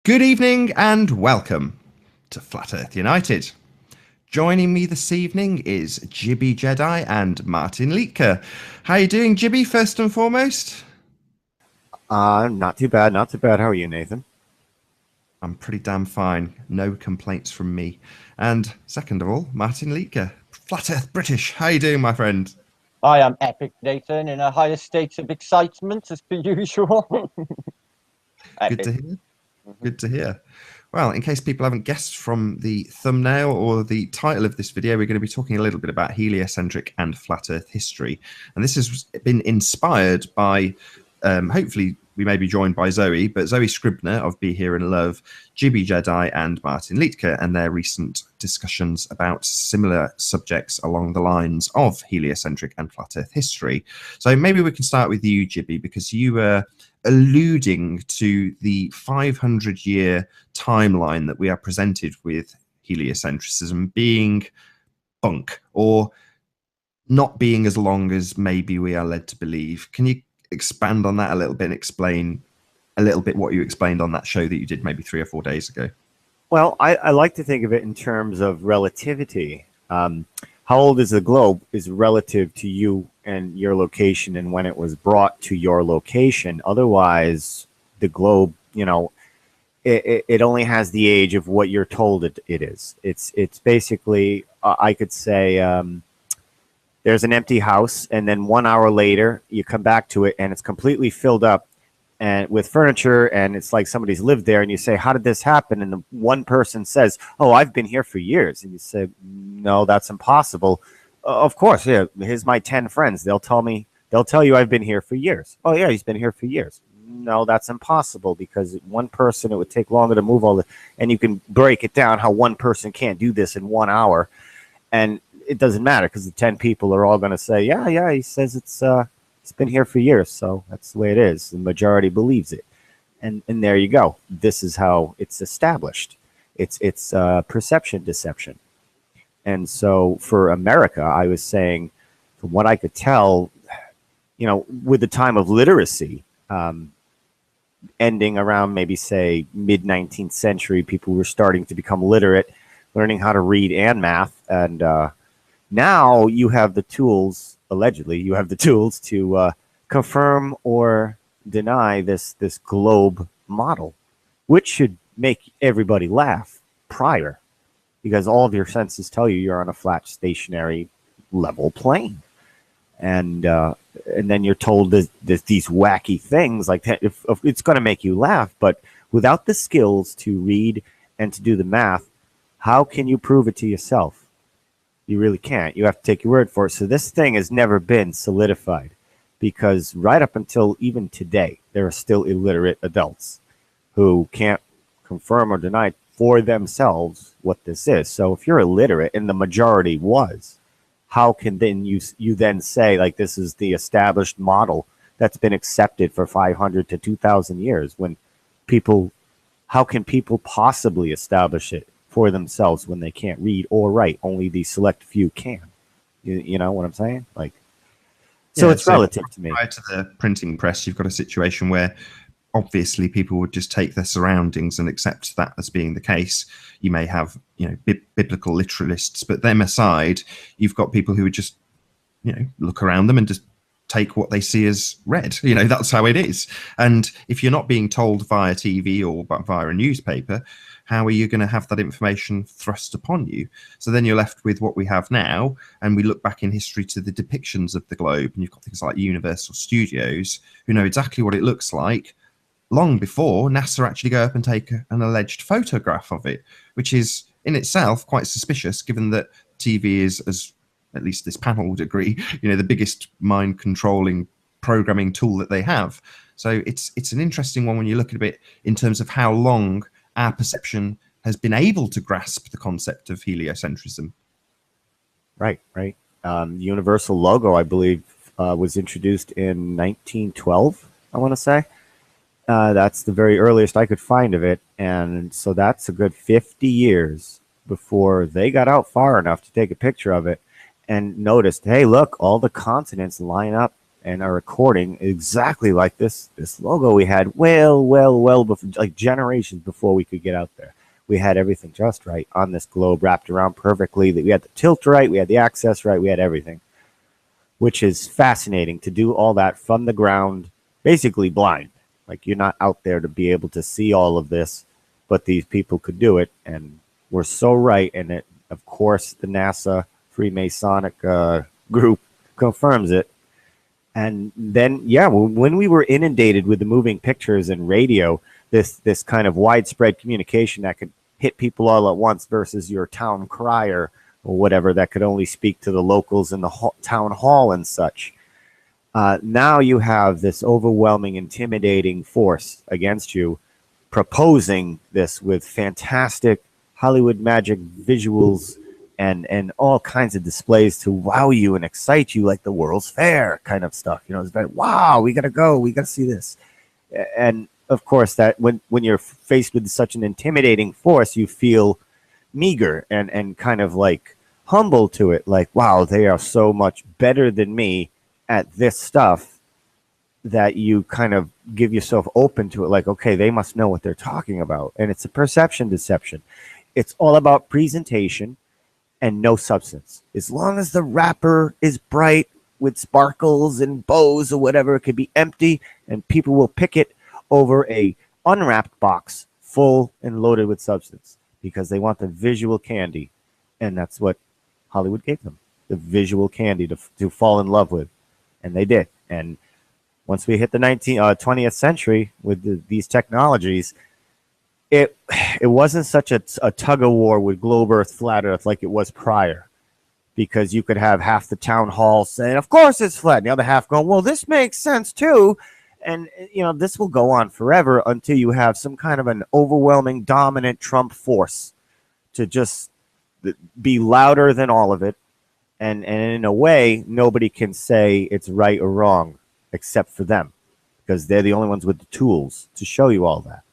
Good evening and welcome to Flat Earth United. Joining me this evening is Jibby Jedi and Martin Leitker. How you doing, Jibby, first and foremost? Not too bad, not too bad. How are you, Nathan? I'm pretty damn fine. No complaints from me. And second of all, Martin Leitker, Flat Earth British. How you doing, my friend? I am Epic Nathan in a higher state of excitement as per usual. Good to hear. Good to hear. Well, in case people haven't guessed from the thumbnail or the title of this video, we're going to be talking a little bit about heliocentric and flat Earth history. And this has been inspired by, hopefully we may be joined by Zoe, but Zoe Scribner of Be Here and Love, Jibby Jedi and Martin Leitker, and their recent discussions about similar subjects along the lines of heliocentric and flat Earth history. So maybe we can start with you, Jibby, because you were alluding to the 500-year timeline that we are presented with heliocentrism being bunk, or not being as long as maybe we are led to believe. Can you expand on that a little bit and explain a little bit what you explained on that show that you did maybe 3 or 4 days ago? Well, I like to think of it in terms of relativity. How old is the globe is relative to you and your location and when it was brought to your location. Otherwise, the globe, it only has the age of what you're told it is. It's basically, I could say, there's an empty house, and then 1 hour later, you come back to it, and it's completely filled up and with furniture, and it's like somebody's lived there, and you say, how did this happen? And the one person says, oh, I've been here for years. And you say, no, that's impossible. Of course, yeah, here's my 10 friends. They'll tell you I've been here for years. Oh, yeah, he's been here for years. No, that's impossible, because one person, it would take longer to move all the, and you can break it down how one person can't do this in 1 hour. And it doesn't matter, because the 10 people are all going to say, yeah, he says it's been here for years, so that's the way it is. The majority believes it, and there you go. This is how it's established. It's perception deception. And so for America, I was saying, from what I could tell, with the time of literacy ending around maybe say mid 19th century, people were starting to become literate, learning how to read and math, and now you have the tools. Allegedly, you have the tools to confirm or deny this globe model, which should make everybody laugh prior, because all of your senses tell you you're on a flat, stationary, level plane, and then you're told these wacky things like that. If it's going to make you laugh, but without the skills to read and to do the math, how can you prove it to yourself? You really can't. You have to take your word for it. So this thing has never been solidified, because right up until even today, there are still illiterate adults who can't confirm or deny for themselves what this is. So if you're illiterate, and the majority was, how can then you then say, like, this is the established model that's been accepted for 500 to 2,000 years, when how can people possibly establish it for themselves when they can't read or write? Only the select few can. You know what I'm saying? Like, so it's relative to me. Prior to the printing press, you've got a situation where obviously people would just take their surroundings and accept that as being the case. You may have, biblical literalists, but them aside, you've got people who would just, look around them and just take what they see as read. That's how it is. And if you're not being told via TV or via a newspaper, how are you going to have that information thrust upon you? So then you're left with what we have now, and we look back in history to the depictions of the globe, and you've got things like Universal Studios, who know exactly what it looks like long before NASA actually go up and take an alleged photograph of it, which is in itself quite suspicious, given that TV is, as at least this panel would agree, the biggest mind-controlling programming tool that they have. So it's an interesting one when you look at it in terms of how long our perception has been able to grasp the concept of heliocentrism. Right. The Universal logo, I believe, was introduced in 1912, I want to say. That's the very earliest I could find of it. And so that's a good 50 years before they got out far enough to take a picture of it and noticed, hey, look, all the continents line up and are recording exactly like this logo we had well before, like generations before we could get out there. We had everything just right on this globe, wrapped around perfectly. We had the tilt right, we had the access right, we had everything, which is fascinating to do all that from the ground, basically blind. Like, you're not out there to be able to see all of this, but these people could do it, and we're so right. And it, of course, the NASA Freemasonic group confirms it. And then, yeah, when we were inundated with the moving pictures and radio, this kind of widespread communication that could hit people all at once versus your town crier or whatever that could only speak to the locals in the town hall and such. Now you have this overwhelming, intimidating force against you, proposing this with fantastic Hollywood magic visuals and all kinds of displays to wow you and excite you, like the World's Fair kind of stuff. You know, it's very, wow, we got to go, we got to see this. And of course, that when you're faced with such an intimidating force, you feel meager and kind of like humble to it. Like, wow, they are so much better than me at this stuff, that you kind of give yourself open to it. Like, okay, they must know what they're talking about. And it's a perception deception. It's all about presentation and no substance. As long as the wrapper is bright with sparkles and bows or whatever, it could be empty and people will pick it over a unwrapped box full and loaded with substance, because they want the visual candy. And that's what Hollywood gave them, the visual candy to fall in love with. And they did. And once we hit the 20th century with these technologies, it wasn't such a tug of war with globe Earth, flat Earth like it was prior, because you could have half the town hall saying, of course it's flat, and the other half going, well, this makes sense too. And, you know, this will go on forever until you have some kind of an overwhelming, dominant Trump force to just be louder than all of it. And in a way, nobody can say it's right or wrong except for them, because they're the only ones with the tools to show you all that.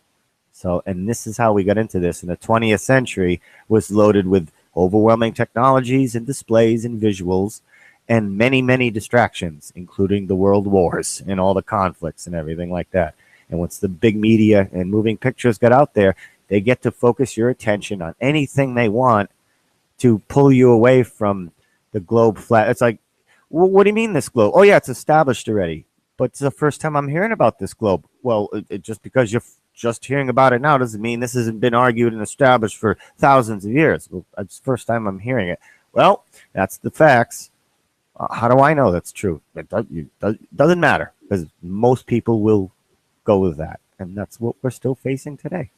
So, and this is how we got into this. And the 20th century was loaded with overwhelming technologies and displays and visuals and many, many distractions, including the world wars and all the conflicts and everything like that. And once the big media and moving pictures got out there, they get to focus your attention on anything they want to pull you away from the globe flat. It's like, what do you mean this globe? Oh, yeah, it's established already. But it's the first time I'm hearing about this globe. Well, just because you're just hearing about it now doesn't mean this hasn't been argued and established for thousands of years. Well, it's the first time I'm hearing it. Well, that's the facts. How do I know that's true? It doesn't matter, because most people will go with that. And that's what we're still facing today.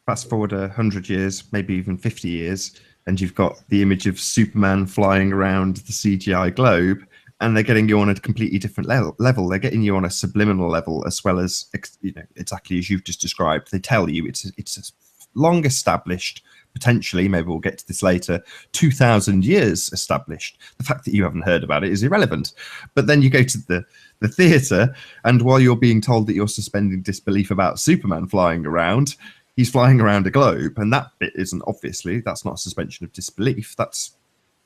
Fast forward 100 years, maybe even 50 years, and you've got the image of Superman flying around the CGI globe, and they're getting you on a completely different level. They're getting you on a subliminal level, as well as, you know, exactly as you've just described. They tell you it's a long established, potentially, maybe we'll get to this later, 2,000 years established. The fact that you haven't heard about it is irrelevant. But then you go to the theatre, and while you're being told that you're suspending disbelief about Superman flying around, he's flying around a globe, and that bit isn't, obviously, that's not a suspension of disbelief. That's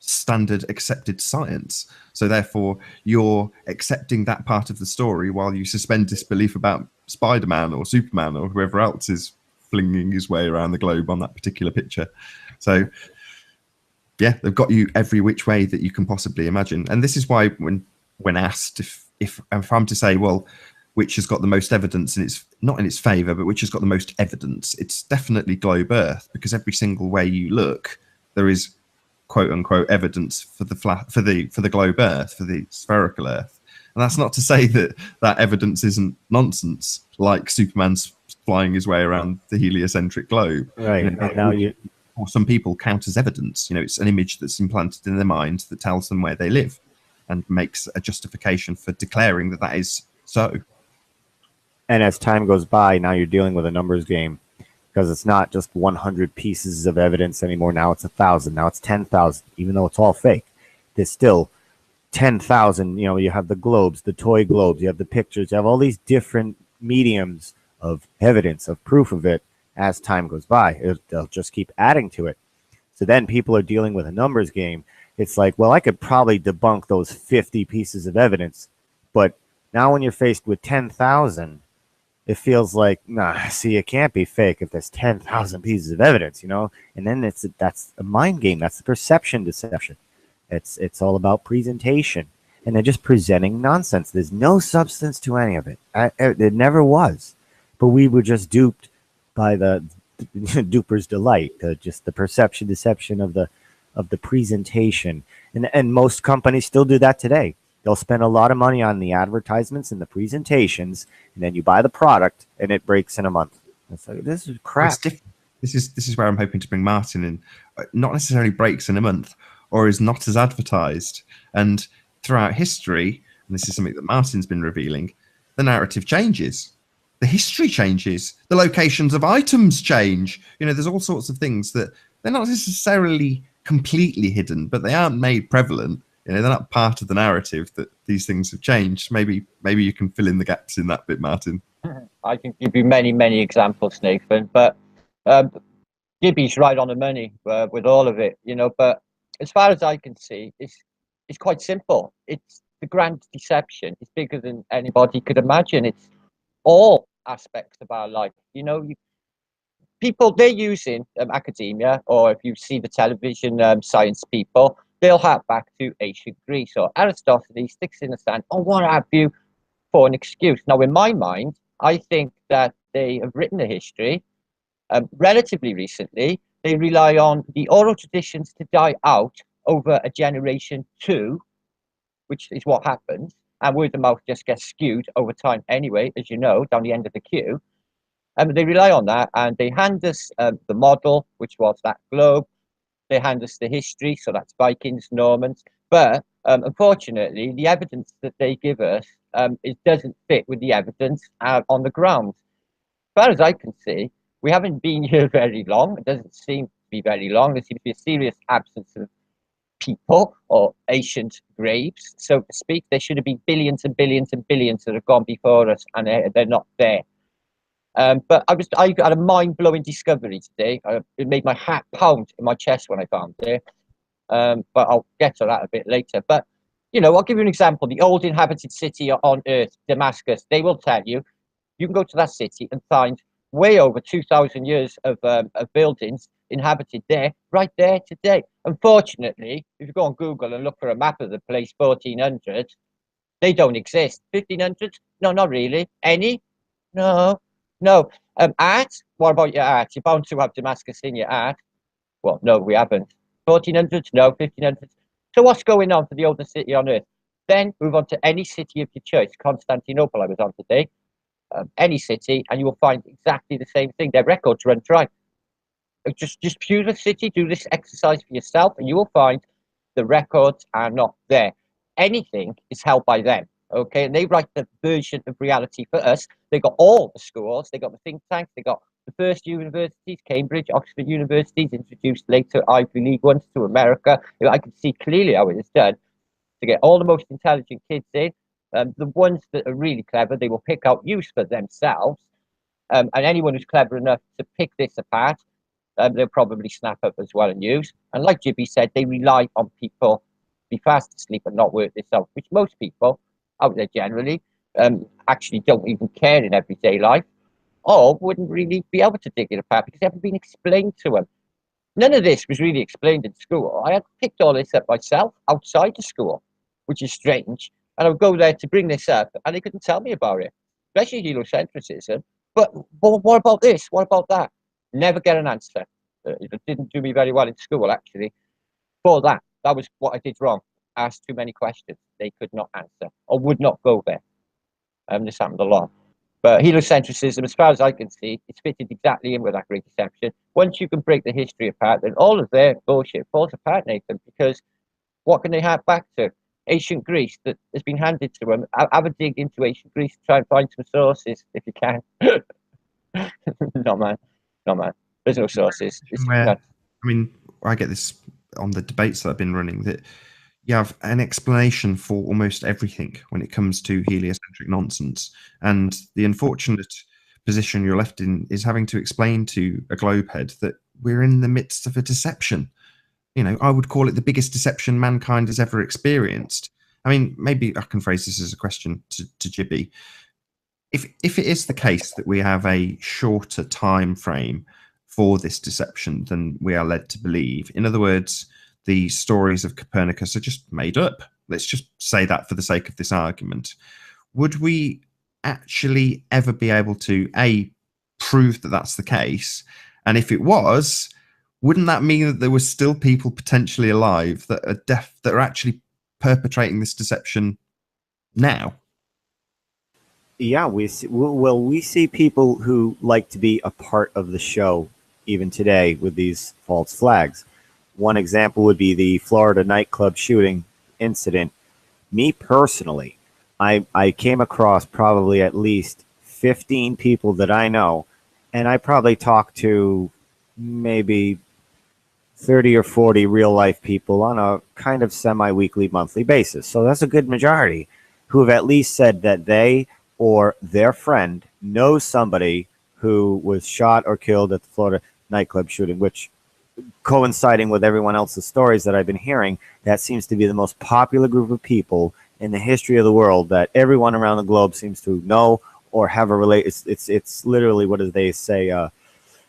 standard accepted science. So therefore, you're accepting that part of the story while you suspend disbelief about Spider-Man or Superman or whoever else is flinging his way around the globe on that particular picture. So yeah, they've got you every which way that you can possibly imagine. And this is why when asked if I'm to say, well, which has got the most evidence, and it's not in its favor, but which has got the most evidence, it's definitely globe Earth, because every single way you look, there is quote unquote evidence for the globe Earth, for the spherical Earth. And that's not to say that evidence isn't nonsense, like Superman's flying his way around the heliocentric globe. Right. You know, and now or some people count as evidence. You know, it's an image that's implanted in their mind that tells them where they live and makes a justification for declaring that is so. And as time goes by, now you're dealing with a numbers game, because it's not just 100 pieces of evidence anymore. Now it's 1,000. Now it's 10,000. Even though it's all fake, there's still 10,000. You know, you have the globes, the toy globes, you have the pictures, you have all these different mediums of evidence, of proof of it. As time goes by, they'll just keep adding to it. So then people are dealing with a numbers game. It's like, well, I could probably debunk those 50 pieces of evidence, But now when you're faced with 10,000, it feels like, nah, see, it can't be fake if there's 10,000 pieces of evidence, you know? And then that's a mind game. That's the perception deception. It's all about presentation. And they're just presenting nonsense. There's no substance to any of it. It never was. But we were just duped by the duper's delight, just the perception deception of the presentation. And most companies still do that today. They'll spend a lot of money on the advertisements and the presentations, and then you buy the product and it breaks in a month. It's like, this is crap. This is where I'm hoping to bring Martin in. Not necessarily breaks in a month, or is not as advertised. And throughout history, and this is something that Martin's been revealing, the narrative changes. The history changes. The locations of items change. You know, there's all sorts of things that they're not necessarily completely hidden, but they aren't made prevalent. You know, they're not part of the narrative that these things have changed. Maybe you can fill in the gaps in that bit, Martin. I can give you many examples, Nathan, but Jibby's right on the money with all of it, you know. But as far as I can see, it's quite simple. It's the grand deception. It's bigger than anybody could imagine. It's all aspects of our life. You know, people, they're using academia, or if you see the television science people, they'll hark back to ancient Greece or Aristotle, sticks in the sand, or what have you, for an excuse. Now, in my mind, I think that they have written a history relatively recently. They rely on the oral traditions to die out over a generation too, which is what happens. And word of mouth just gets skewed over time anyway, as you know, down the end of the queue. They rely on that, and they hand us the model, which was that globe. They hand us the history, so that's Vikings, Normans. But unfortunately, the evidence that they give us it doesn't fit with the evidence on the ground. As far as I can see, we haven't been here very long. It doesn't seem to be very long. There seems to be a serious absence of people or ancient graves, so to speak. There should have been billions and billions and billions that have gone before us, and they're not there. But I had a mind-blowing discovery today. It made my heart pound in my chest when I found it. But I'll get to that a bit later. But, you know, I'll give you an example. The old inhabited city on Earth, Damascus, they will tell you, you can go to that city and find way over 2,000 years of buildings inhabited there, right there today. Unfortunately, if you go on Google and look for a map of the place, 1400, they don't exist. 1500? No, not really. Any? No. Art? What about your art? You're bound to have Damascus in your art. Well, no, we haven't. 1400s? No. 1500s? So what's going on for the oldest city on Earth? Then move on to any city of your choice. Constantinople, I was on today. Any city, and you will find exactly the same thing. Their records run dry. Just choose a city, do this exercise for yourself, and you will find the records are not there. Anything is held by them. Okay, and they write the version of reality for us. They got all the schools, they got the think tanks, they got the first universities, Cambridge, Oxford universities, introduced later Ivy League ones to America. I can see clearly how it is done to get all the most intelligent kids in. The ones that are really clever, they will pick out use for themselves. And anyone who's clever enough to pick this apart, they'll probably snap up as well and use. And like Jibby said, they rely on people be fast asleep and not work this out, which most people out there generally actually don't even care in everyday life, or wouldn't really be able to dig it apart because it hasn't been explained to them. None of this was really explained in school. I had picked all this up myself outside the school, which is strange. And I would go there to bring this up, and they couldn't tell me about it, especially heliocentrism. But what about this? What about that? Never get an answer. It didn't do me very well in school, actually. For that was what I did wrong. Asked too many questions. They could not answer or would not go there. This happened a lot. But heliocentrism, as far as I can see, it's fitted exactly in with that great deception. Once you can break the history apart, then all of their bullshit falls apart, Nathan, because what can they have back to? Ancient Greece that has been handed to them. Have a dig into ancient Greece, try and find some sources if you can. No, man. There's no sources. I mean, I get this on the debates that I've been running, that you have an explanation for almost everything when it comes to heliocentric nonsense. And the unfortunate position you're left in is having to explain to a globehead that we're in the midst of a deception. You know, I would call it the biggest deception mankind has ever experienced. I mean, maybe I can phrase this as a question to Jibby. If it is the case that we have a shorter time frame for this deception than we are led to believe, in other words, the stories of Copernicus are just made up. Let's just say that for the sake of this argument. Would we actually ever be able to prove that that's the case? And if it was, wouldn't that mean that there were still people potentially alive that are that are actually perpetrating this deception now? Yeah, we see people who like to be a part of the show even today with these false flags. One example would be the Florida nightclub shooting incident. Me personally, I came across probably at least 15 people that I know, and I probably talked to maybe 30 or 40 real life people on a kind of semi-weekly, monthly basis. So that's a good majority who have at least said that they or their friend knows somebody who was shot or killed at the Florida nightclub shooting, which, coinciding with everyone else's stories that I've been hearing, that seems to be the most popular group of people in the history of the world that everyone around the globe seems to know or have a it's literally, what do they say,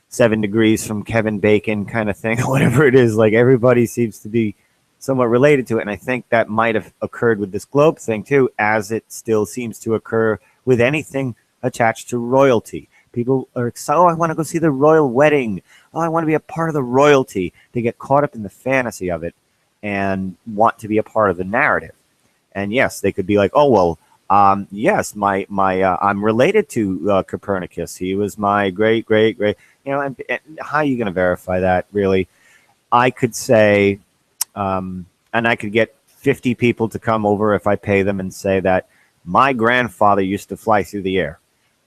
7 degrees from Kevin Bacon kind of thing, whatever it is. Like, everybody seems to be somewhat related to it. And I think that might have occurred with this globe thing too, as it still seems to occur with anything attached to royalty. People are excited, oh, I want to go see the royal wedding. Oh, I want to be a part of the royalty. They get caught up in the fantasy of it and want to be a part of the narrative. And yes, they could be like, oh, well, yes, I'm related to Copernicus. He was my great, and how are you going to verify that, really? I could say, and I could get 50 people to come over if I pay them and say that my grandfather used to fly through the air.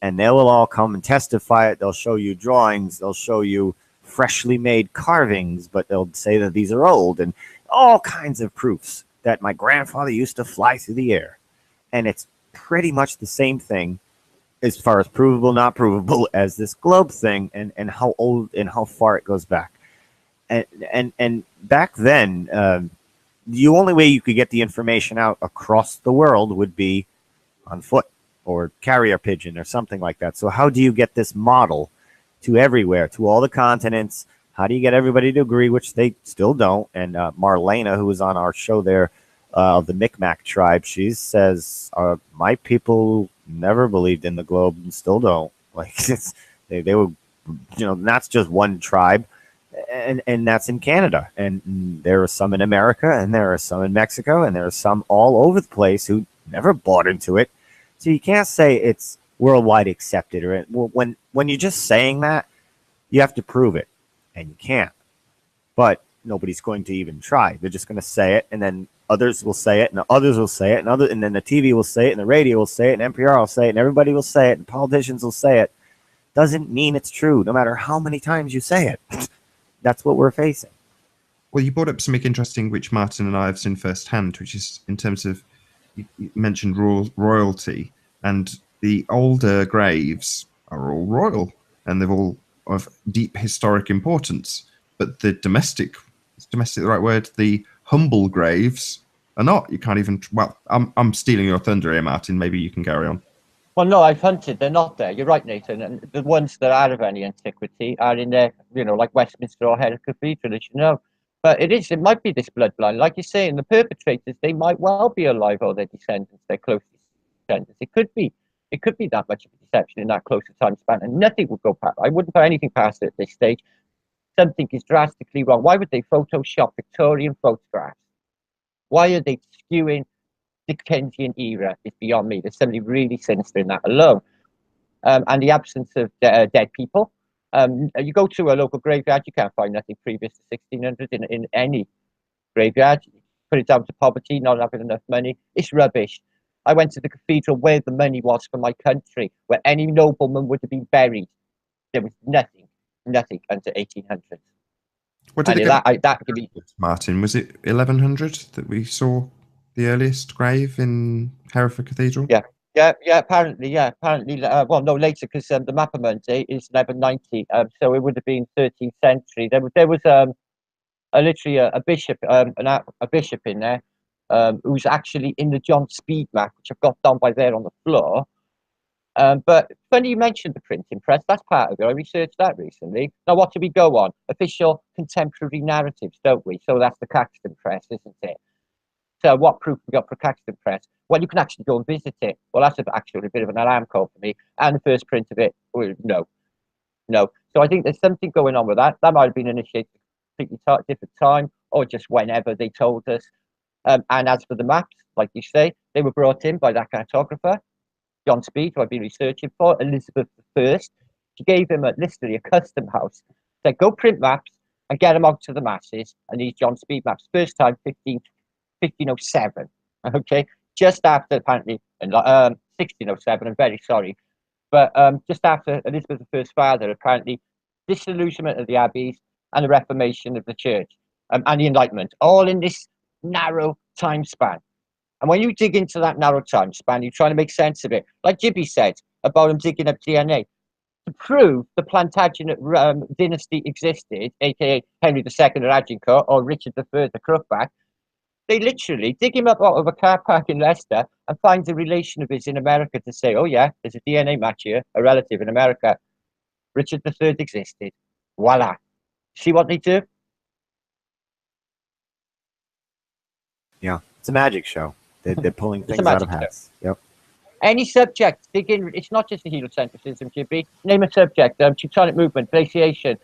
And they will all come and testify it. They'll show you drawings. They'll show you freshly made carvings, but they'll say that these are old, and all kinds of proofs that my grandfather used to fly through the air. And it's pretty much the same thing as far as provable, not provable, as this globe thing, and how old and how far it goes back. And back then, the only way you could get the information out across the world would be on foot or carrier pigeon or something like that. So how do you get this model to everywhere, to all the continents? How do you get everybody to agree, which they still don't? And Marlena, who was on our show there, of the Micmac tribe, she says, my people never believed in the globe and still don't. Like, they were, that's just one tribe. And that's in Canada. And there are some in America, and there are some in Mexico, and there are some all over the place who never bought into it. So you can't say it's worldwide accepted. Or when you're just saying that, you have to prove it, and you can't. But nobody's going to even try. They're just going to say it, and then others will say it, and others will say it, and then the TV will say it, and the radio will say it, and NPR will say it, and everybody will say it, and politicians will say it. Doesn't mean it's true, no matter how many times you say it. That's what we're facing. Well, you brought up something interesting, which Martin and I have seen firsthand, which is in terms of, you mentioned royalty, and the older graves are all royal, and they're all of deep historic importance. But the domestic, is domestic the right word? The humble graves are not. You can't even. Well, I'm stealing your thunder here, Martin. Maybe you can carry on. Well, no, I've hunted. They're not there. You're right, Nathan. And the ones that are of any antiquity are in there, like Westminster or Hereford Cathedral, as you know. But it might be this bloodline. Like you're saying, the perpetrators, they might well be alive, or their descendants, their closest descendants. It could be that much of a deception in that closer time span, and nothing would go past. I wouldn't put anything past it at this stage. Something is drastically wrong. Why would they Photoshop Victorian photographs? Why are they skewing Dickensian era? Is beyond me. There's something really sinister in that alone. And the absence of dead people. You go to a local graveyard, you can't find nothing previous to 1600 in any graveyard. You put it down to poverty, not having enough money. It's rubbish. I went to the cathedral where the money was for my country, where any nobleman would have been buried. There was nothing until 1800s. What did that give me? Martin, was it 1100 that we saw the earliest grave in Hereford Cathedral? Yeah. Apparently. Well, no, later, because the Mapa Monday is 1190. So it would have been 13th century. There was literally a bishop, a bishop in there who's actually in the John Speed map, which I've got down by there on the floor. But funny you mentioned the printing press. That's part of it. I researched that recently. Now, what do we go on? Official contemporary narratives, don't we? So that's the Caxton press, isn't it? So what proof we got for Caxton press? Well, you can actually go and visit it. Well, that's actually a bit of an alarm call for me. And the first print of it, well, no. So I think there's something going on with that. That might have been initiated at a completely different time, or just whenever they told us. And as for the maps, like you say, they were brought in by that cartographer, John Speed, who I've been researching for, Elizabeth I. She gave him literally a custom house. Said, go print maps and get them out to the masses. And these John Speed maps, first time 1507. Okay, just after apparently 1607. I'm very sorry, but just after Elizabeth I's father, apparently disillusionment of the abbeys and the Reformation of the Church and the Enlightenment, all in this narrow time span. And when you dig into that narrow time span, you're trying to make sense of it. Like Jibby said about him digging up DNA. To prove the Plantagenet dynasty existed, aka Henry II of Agincourt or Richard III the Crookback, they literally dig him up out of a car park in Leicester and find a relation of his in America to say, oh yeah, there's a DNA match here, a relative in America. Richard III existed. Voila. See what they do? Yeah, it's a magic show. They're pulling things out of hats. Yep. Any subject, dig in. It's not just the heliocentrism, Jibby. Name a subject. Teutonic movement, glaciation,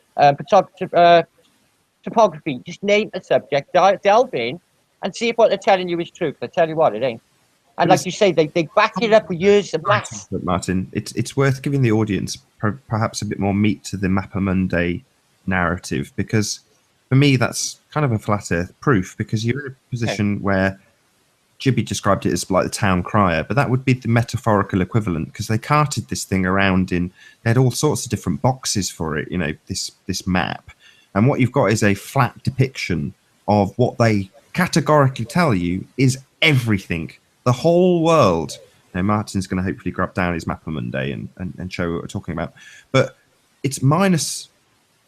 topography. Just name a subject. Delve in and see if what they're telling you is true. I tell you what, it ain't. And like you say, they back it up with years of maths. But Martin, it's worth giving the audience perhaps a bit more meat to the Mapa Monday narrative, because for me that's kind of a flat earth proof, because you're in a position where Jibby described it as like the town crier, but that would be the metaphorical equivalent, because they carted this thing around they had all sorts of different boxes for it, this map. And what you've got is a flat depiction of what they categorically tell you is everything, the whole world. Now, Martin's going to hopefully grab down his Mapa Monday and show what we're talking about. But it's minus,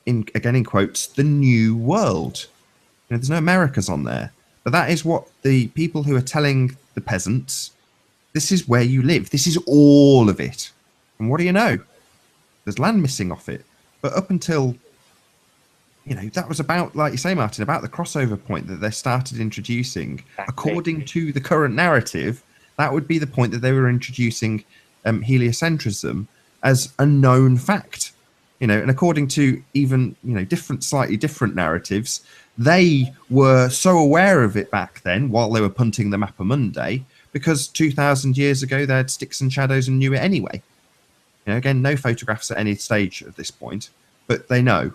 again in quotes, the new world. There's no Americas on there. But that is what the people who are telling the peasants, this is where you live. This is all of it. And what do you know? There's land missing off it. But up until, that was about, like you say, Martin, about the crossover point that they started introducing. According to the current narrative, that would be the point that they were introducing heliocentrism as a known fact. And according to even, slightly different narratives, they were so aware of it back then while they were punting the Mapa Monday, because 2,000 years ago they had sticks and shadows and knew it anyway. Again, no photographs at any stage at this point, but they know.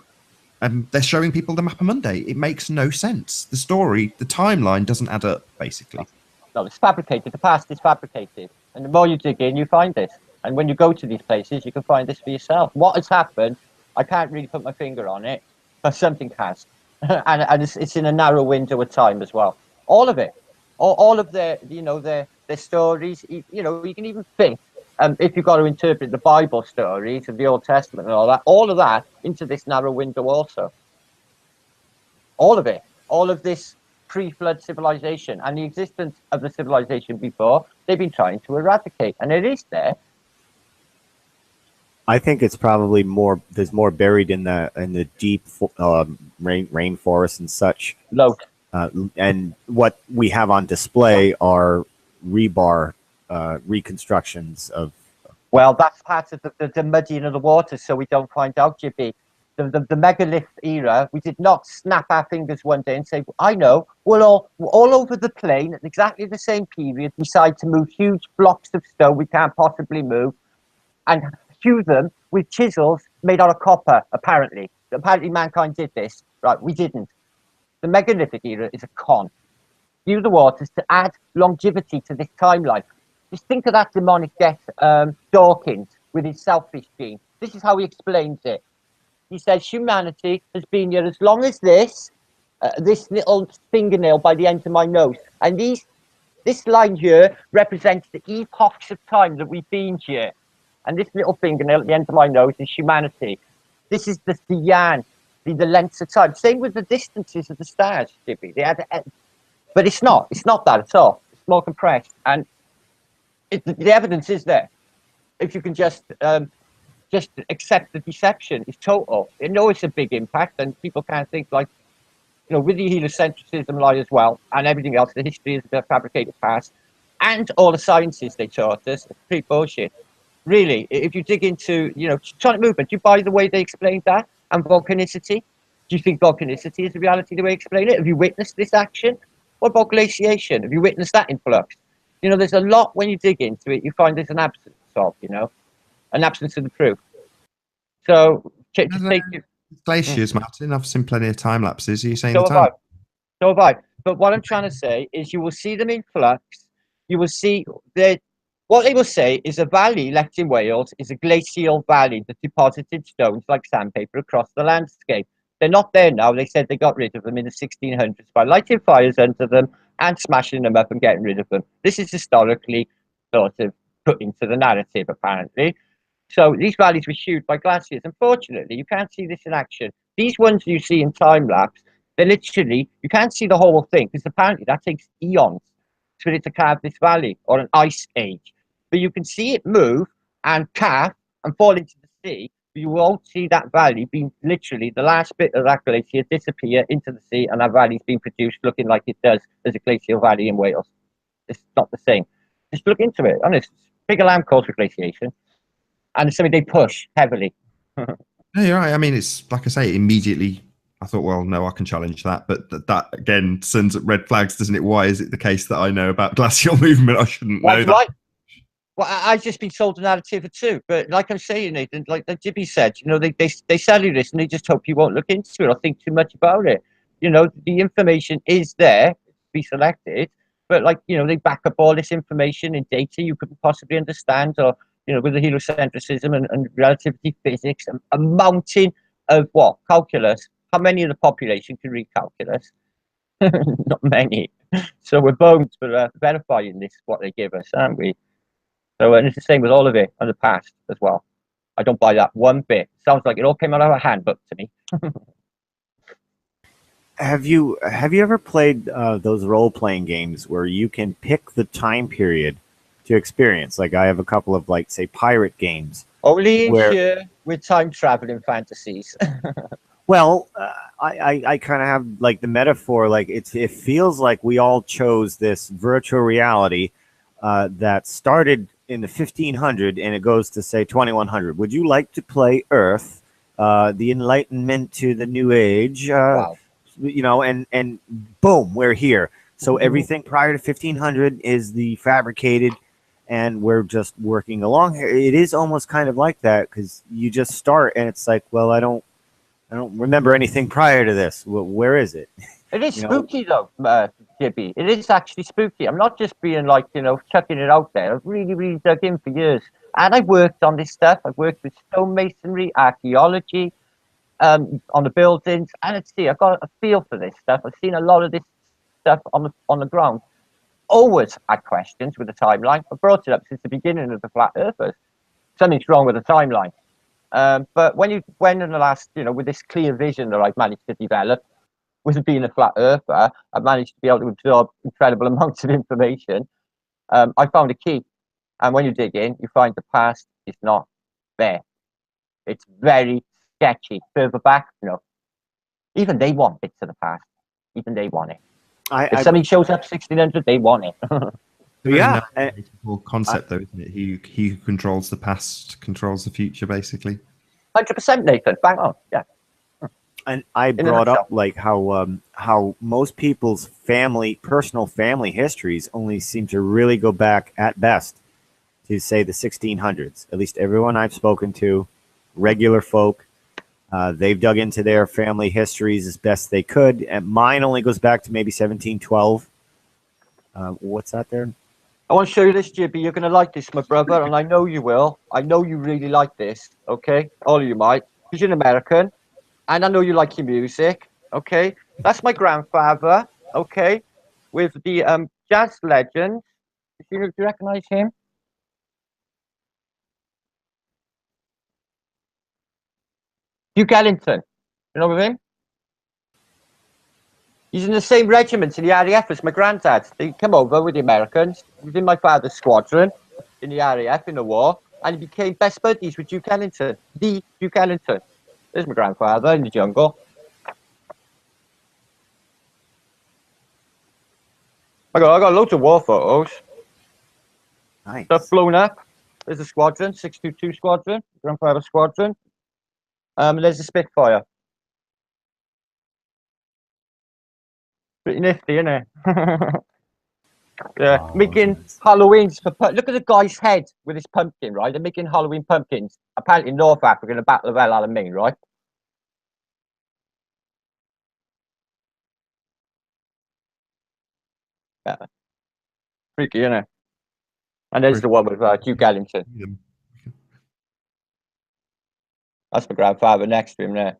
And they're showing people the Mapa Monday. It makes no sense. The story, the timeline doesn't add up, basically. No, it's fabricated. The past is fabricated. And the more you dig in, you find this. And when you go to these places, you can find this for yourself. What has happened, I can't really put my finger on it, but something has. and it's in a narrow window of time as well. All of it. All of their stories, you can even think, if you've got to interpret the Bible stories of the Old Testament and all of that into this narrow window also. All of it. All of this pre-flood civilization and the existence of the civilization before, they've been trying to eradicate. And it is there. I think it's probably more. There's more buried in the deep rainforest and such. Look, and what we have on display are rebar reconstructions of. Well, that's part of the muddying of the water, so we don't find out, Jibby. The Megalith Era, we did not snap our fingers one day and say, I know, we'll all over the plain at exactly the same period decide to move huge blocks of stone we can't possibly move and hew them with chisels made out of copper, apparently. Apparently mankind did this. Right, we didn't. The Megalithic Era is a con. Hew the waters to add longevity to this timeline. Just think of that demonic death, Dawkins, with his selfish gene. This is how he explains it. He says humanity has been here as long as this little fingernail by the end of my nose. And this line here represents the epochs of time that we've been here. And this little fingernail at the end of my nose is humanity. This is the yan, the lengths of time. Same with the distances of the stars, Jibby. They had But it's not. It's not that at all. It's more compressed, and the evidence is there. If you can just accept the deception, it's total. You know it's a big impact, and people can't think like, with the heliocentrism lie as well, and everything else, the history is the fabricated past, and all the sciences they taught us, it's pretty bullshit. Really, if you dig into, tectonic movement, do you buy the way they explained that? And volcanicity? Do you think volcanicity is the reality the way they explain it? Have you witnessed this action? What about glaciation? Have you witnessed that influx? There's a lot when you dig into it, you find there's an absence of, an absence of the proof. So, to take glaciers, Martin. I've seen plenty of time lapses. Are you saying so the time? So have I. But what I'm trying to say is you will see them in flux. You will see that what they will say is a valley left in Wales is a glacial valley that deposited stones like sandpaper across the landscape. They're not there now. They said they got rid of them in the 1600s by lighting fires under them and smashing them up and getting rid of them. This is historically sort of put into the narrative, apparently. So these valleys were hued by glaciers. Unfortunately, you can't see this in action. These ones you see in time lapse, they're literally, you can't see the whole thing because apparently that takes eons for it to carve this valley or an ice age. But you can see it move and calf and fall into the sea. But you won't see that valley being literally the last bit of that glacier disappear into the sea, and that valley's being produced looking like it does as a glacial valley in Wales. It's not the same. Just look into it. Honest, big alarm calls for glaciation. And it's something they push heavily. No, you're right. I mean, it's like I say, immediately I thought, well, no, I can challenge that. But that again sends up red flags, doesn't it? Why is it the case that I know about glacial movement? I shouldn't know that. Right. Well, I've just been sold a narrative too. But like I'm saying, Nathan, like Jibby said, they sell you this and they just hope you won't look into it or think too much about it. The information is there to be selected, but they back up all this information in data you couldn't possibly understand, or with the heliocentrism and relativity physics, a mountain of what? Calculus. How many of the population can read calculus? Not many. So we're boned for verifying this, what they give us, aren't we? So, and it's the same with all of it in the past as well. I don't buy that one bit. Sounds like it all came out of a handbook to me. Have you ever played those role playing games where you can pick the time period to experience? Like I have a couple of say pirate games. Only here with time traveling fantasies. Well, I kind of have the metaphor, it feels like we all chose this virtual reality that started in the 1500 and it goes to say 2100. Would you like to play Earth, the Enlightenment to the New Age? Wow. And boom, we're here. So everything prior to 1500 is the fabricated, and we're just working along here. It is almost kind of like that because you just start and it's like, well, I don't remember anything prior to this. Well, where is it? It is spooky though, Jibby. It is actually spooky. I'm not just being chucking it out there. I've really, really dug in for years. And I've worked on this stuff. I've worked with stonemasonry, archaeology, on the buildings. And I've got a feel for this stuff. I've seen a lot of this stuff on the ground. Always had questions with the timeline. I brought it up since the beginning of the Flat Earthers. Something's wrong with the timeline. But when in the last, with this clear vision that I've managed to develop, with being a flat earther, I've managed to be able to absorb incredible amounts of information. I found a key. And when you dig in, you find the past is not there. It's very sketchy. Further back, even they want bits of the past. Even they want it. If something shows up 1600, they want it. Yeah. Whole concept, though, isn't it? He who controls the past controls the future, basically. 100%, Nathan. Bang on. Yeah. And I brought up how most people's personal family histories only seem to really go back at best to say the 1600s. At least everyone I've spoken to, regular folk, they've dug into their family histories as best they could. And mine only goes back to maybe 1712. What's that there? I want to show you this, Jibby. You're going to like this, my brother, and I know you will. I know you really like this, okay? All of you might, because you're an American. And I know you like your music, okay? That's my grandfather, okay? With the jazz legend. Do you recognize him? Duke Ellington. You know him? He's in the same regiment in the RAF as my granddad. They come over with the Americans. He was in my father's squadron in the RAF in the war, and he became best buddies with Duke Ellington. The Duke Ellington. There's my grandfather in the jungle. I got loads of war photos. Nice. Stuff blown up. There's a squadron, 622 squadron, grandfather squadron. There's a Spitfire. Pretty nifty, isn't it? Yeah, making Halloweens for look at the guy's head with his pumpkin, right? They're making Halloween pumpkins. Apparently, in North Africa, in the Battle of El Alamein, right? Yeah. Freaky, isn't it? And there's the one with Duke Ellington. That's my grandfather next to him there.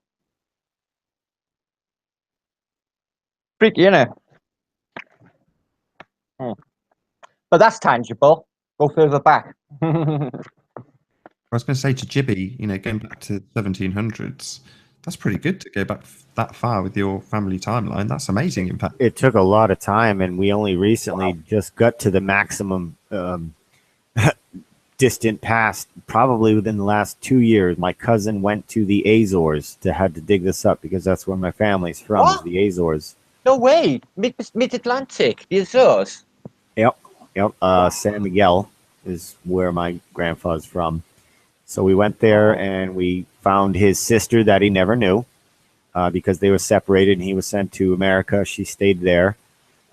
Freaky, isn't it? But that's tangible. Go further back. I was going to say to Jibby, going back to 1700s, that's pretty good to go back that far with your family timeline. That's amazing, in fact. It took a lot of time, and we only recently just got to the maximum distant past, probably within the last 2 years. My cousin went to the Azores had to dig this up because that's where my family's from, is the Azores. No way. Mid-Atlantic, the Azores. Yep. San Miguel is where my grandfather's from. So we went there and we found his sister that he never knew because they were separated and he was sent to America. She stayed there,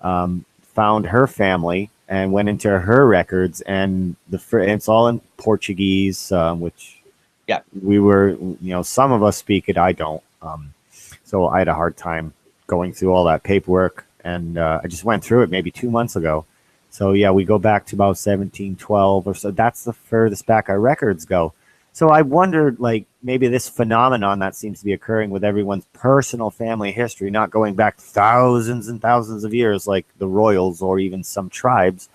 found her family and went into her records, and it's all in Portuguese, which we were, some of us speak it, I don't. So I had a hard time going through all that paperwork, and I just went through it maybe 2 months ago. So yeah, we go back to about 1712 or so. That's the furthest back our records go. So I wondered, maybe this phenomenon that seems to be occurring with everyone's personal family history, not going back thousands and thousands of years like the royals or even some tribes,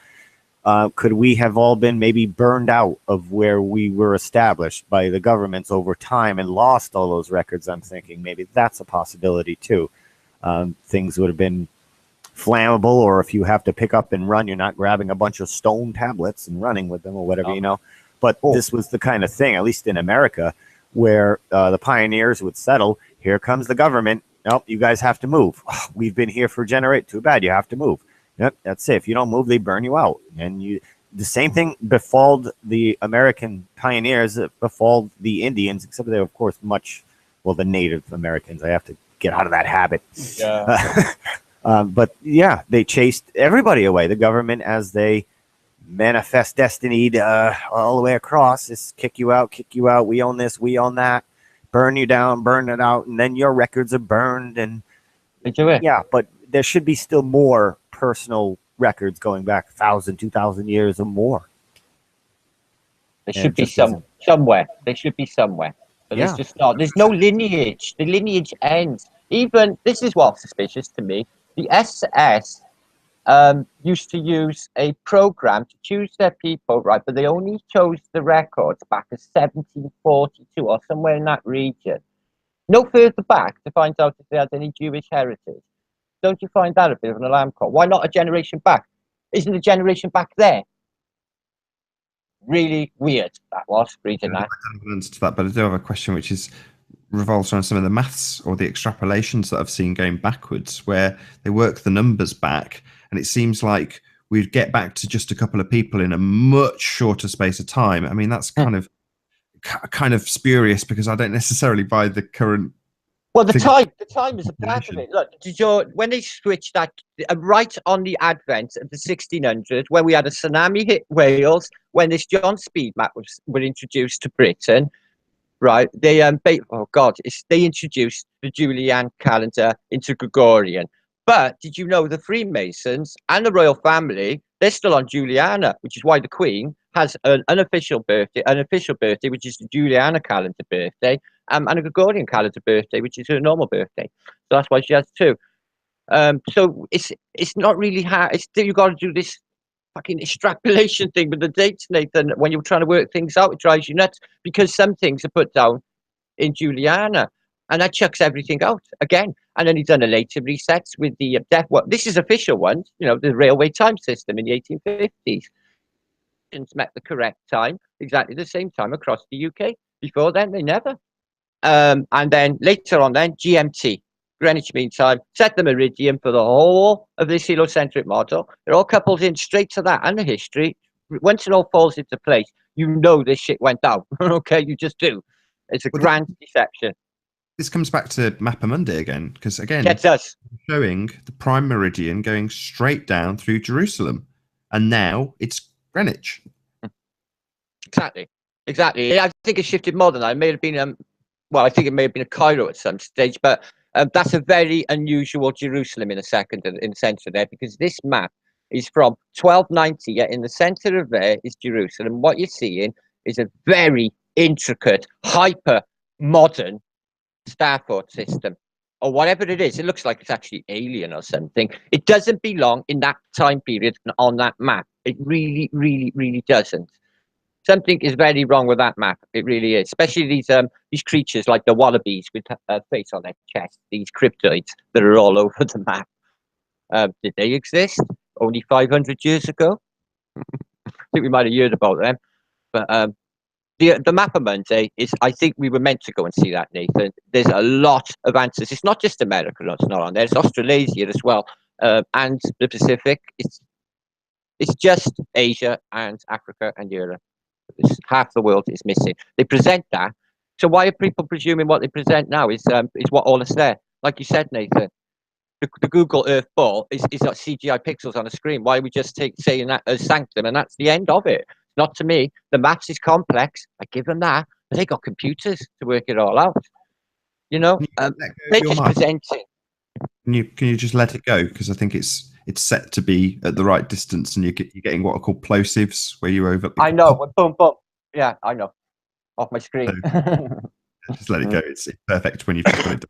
could we have all been maybe burned out of where we were established by the governments over time and lost all those records? I'm thinking maybe that's a possibility too. Things would have been flammable, or if you have to pick up and run, you're not grabbing a bunch of stone tablets and running with them or whatever, But this was the kind of thing, at least in America, where the pioneers would settle. Here comes the government. Nope, you guys have to move. Oh, we've been here for generations. Too bad, you have to move. Yep, that's it. If you don't move, they burn you out. And the same thing befalled the American pioneers, befalled the Indians, except they were, of course, the Native Americans. I have to get out of that habit. Yeah. But yeah, they chased everybody away. The government, as they manifest destiny all the way across, is kick you out. We own this, we own that, burn you down, burn it out, and then your records are burned. And yeah, but there should be still more personal records going back 1,000, 2,000 years or more. There should be somewhere. They should be somewhere. But it's just not. There's no lineage. The lineage ends. Even this is what's suspicious to me. The SS used to use a program to choose their people, right? But they only chose the records back to 1742 or somewhere in that region. No further back to find out if they had any Jewish heritage. Don't you find that a bit of an alarm clock? Why not a generation back? Isn't a generation back there? Really weird. That was reading that. I don't have an answer to that, but I do have a question which revolves around some of the maths or the extrapolations that I've seen going backwards, where they work the numbers back, and it seems like we'd get back to just a couple of people in a much shorter space of time. I mean, that's kind of spurious, because I don't necessarily buy the current. Well, the time is a part of it. Look, when they switched that right on the advent of the 1600s, when we had a tsunami hit Wales, when this John Speed map were introduced to Britain. Right, they they introduced the Julian calendar into Gregorian. But did you know the Freemasons and the royal family, they're still on Juliana, which is why the Queen has an unofficial birthday, which is the Juliana calendar birthday, and a Gregorian calendar birthday, which is her normal birthday. So that's why she has two. So it's not really hard. You got to do this fucking extrapolation thing with the dates, Nathan. When you're trying to work things out, it drives you nuts, because some things are put down in Juliana. and that chucks everything out again. And then he's done a later resets with the this is official ones, you know, the railway time system in the 1850s. Met the correct time, exactly the same time across the UK. Before then, they never. And then later on, then GMT, Greenwich Mean Time, set the meridian for the whole of this heliocentric model. It all couples in straight to that and the history. Once it all falls into place, you know this shit went down. Okay, you just do. It's a grand deception. This comes back to Mapa Monday again, because again, it does. Showing the prime meridian going straight down through Jerusalem, and now it's Greenwich. Exactly. I think it shifted more than that. It may have been well, I think it may have been a Cairo at some stage, but that's a very unusual Jerusalem in the center there, because this map is from 1290. Yet in the center of there is Jerusalem. What you're seeing is a very intricate, hyper modern star fort system, or whatever it is. It looks like it's actually alien or something. It doesn't belong in that time period on that map. It really, really, really doesn't. Something is very wrong with that map. It really is. Especially these creatures like the wallabies with a face on their chest, these cryptoids that are all over the map. Did they exist only 500 years ago? I think we might have heard about them. But the Mapa Monday is, I think we were meant to go and see that, Nathan. There's a lot of answers. It's not just America that's not on there. It's Australasia as well, and the Pacific. It's just Asia and Africa and Europe. Half the world is missing. They present that. So why are people presuming what they present now is what all is there? Like you said, Nathan, the Google Earth ball is like CGI pixels on a screen. Why are we just saying that as sanctum, and that's the end of it? Not to me. The maths is complex. I give them that. But they got computers to work it all out. You know, they're just presenting. Can you just let it go? Because I think it's set to be at the right distance, and you're getting what are called plosives, where you over. I know. Boom, boom. Yeah, I know. Off my screen. So, just let it go. It's perfect when you've just got it.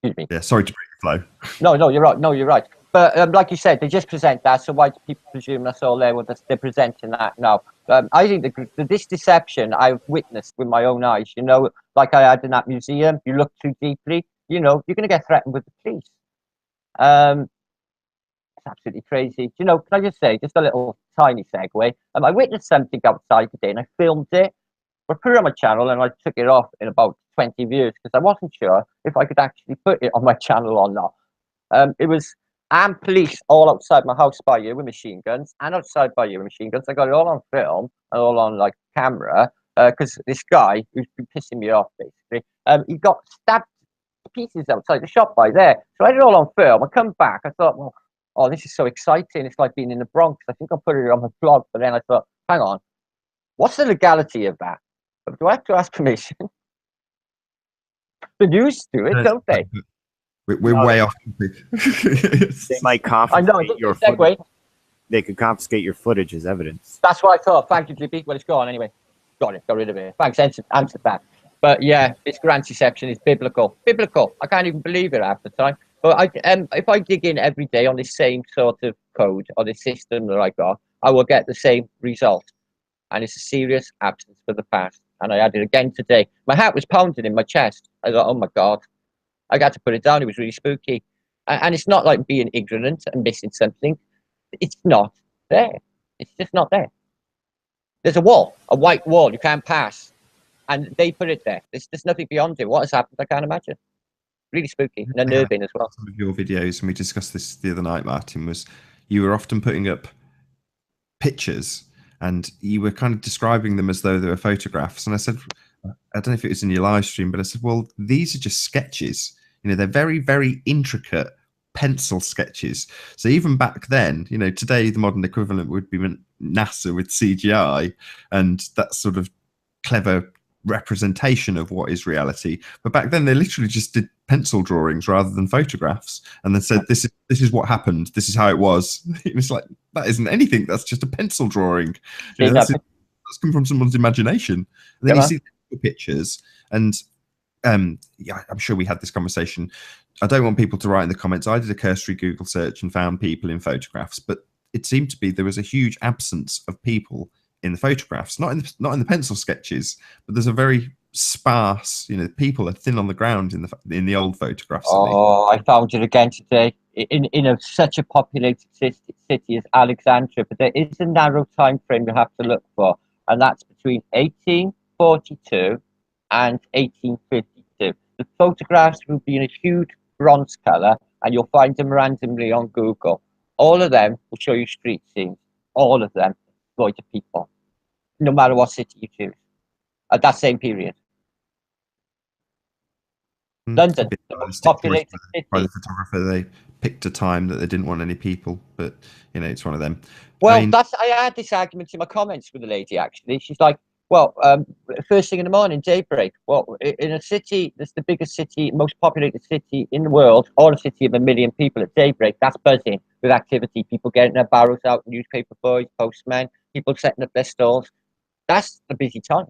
Excuse me. Yeah, sorry to break the flow. No, you're right. No, you're right. But like you said, they just present that. So why do people presume that's all there? Well, they're presenting that now. I think this deception I've witnessed with my own eyes. You know, like I had in that museum. You look too deeply, you know, you're going to get threatened with the police. It's absolutely crazy. You know, can I just say, just a little tiny segue? I witnessed something outside today, and I filmed it. I put it on my channel, and I took it off in about 20 views because I wasn't sure if I could actually put it on my channel or not. It was armed police all outside my house by you with machine guns, and outside by you with machine guns. I got it all on film and all on like camera because this guy who's been pissing me off basically, he got stabbed to pieces outside the shop by there. So I had it all on film. I come back. I thought, well, oh, this is so exciting. It's like being in the Bronx. I think I'll put it on my blog. But then I thought, hang on, what's the legality of that? Do I have to ask permission? The news do it, don't they? We're way off. They might confiscate your footage. They could confiscate your footage as evidence. That's what I thought. Thank you, Jibby. Well, it's gone anyway. Got it. Got rid of it. Thanks. Answered that. But yeah, this grand deception is biblical. Biblical. I can't even believe it half the time. But if I dig in every day on this same sort of code or this system that I got, I will get the same result. And it's a serious absence for the past. And I had it again today. My heart was pounding in my chest. I thought, oh my God. I got to put it down. It was really spooky. And it's not like being ignorant and missing something. It's not there. It's just not there. There's a wall, a white wall you can't pass. And they put it there. There's nothing beyond it. What has happened, I can't imagine. Really spooky and unnerving as well. Some of your videos, and we discussed this the other night, Martin, was you were often putting up pictures and you were kind of describing them as though they were photographs. And I said, I don't know if it was in your live stream, but I said, well, these are just sketches. You know, they're very, very intricate pencil sketches. So even back then, you know, today the modern equivalent would be NASA with CGI and that sort of clever representation of what is reality. But back then they literally just did pencil drawings rather than photographs, and then said, this is what happened, this is how it was. It was like, that isn't anything, that's just a pencil drawing. You know, that's come from someone's imagination. And then you see the pictures, and yeah, I'm sure we had this conversation. I don't want people to write in the comments. I did a cursory Google search and found people in photographs, but it seemed to be there was a huge absence of people in the photographs, not in the pencil sketches, but there's a very sparse. You know, people are thin on the ground in the old photographs. Oh, I found it again today in such a populated city as Alexandria, but there is a narrow time frame you have to look for, and that's between 1842 and 1852. The photographs will be in a huge bronze color, and you'll find them randomly on Google. All of them will show you street scenes. All of them void of people, no matter what city you choose at that same period. London, the most populated city. By the photographer, they picked a time that they didn't want any people, but you know, it's one of them. Well, I had this argument in my comments with the lady. Actually, she's like, "Well, first thing in the morning, daybreak. Well, in a city that's the biggest city, most populated city in the world, or a city of 1 million people at daybreak, that's buzzing with activity. People getting their barrows out, newspaper boys, postmen, people setting up their stalls. That's a busy time.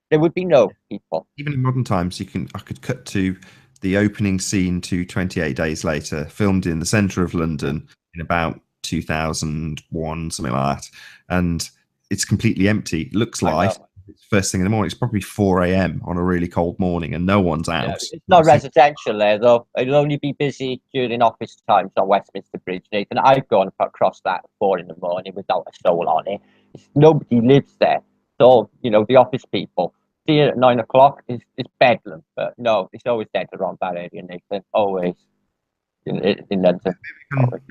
There would be no people. Even in modern times, I could cut to the opening scene to 28 Days Later, filmed in the centre of London in about 2001, something like that, and it's completely empty. It looks like it's first thing in the morning. It's probably 4 a.m. on a really cold morning, and no one's out. Yeah, it's not residential there, though. It'll only be busy during office times on Westminster Bridge, Nathan. I've gone across that at 4 in the morning without a soul on it. Nobody lives there. It's all, you know, the office people. See it at 9 o'clock is bedlam, but no, it's always dead around that area, Nathan. Always in London.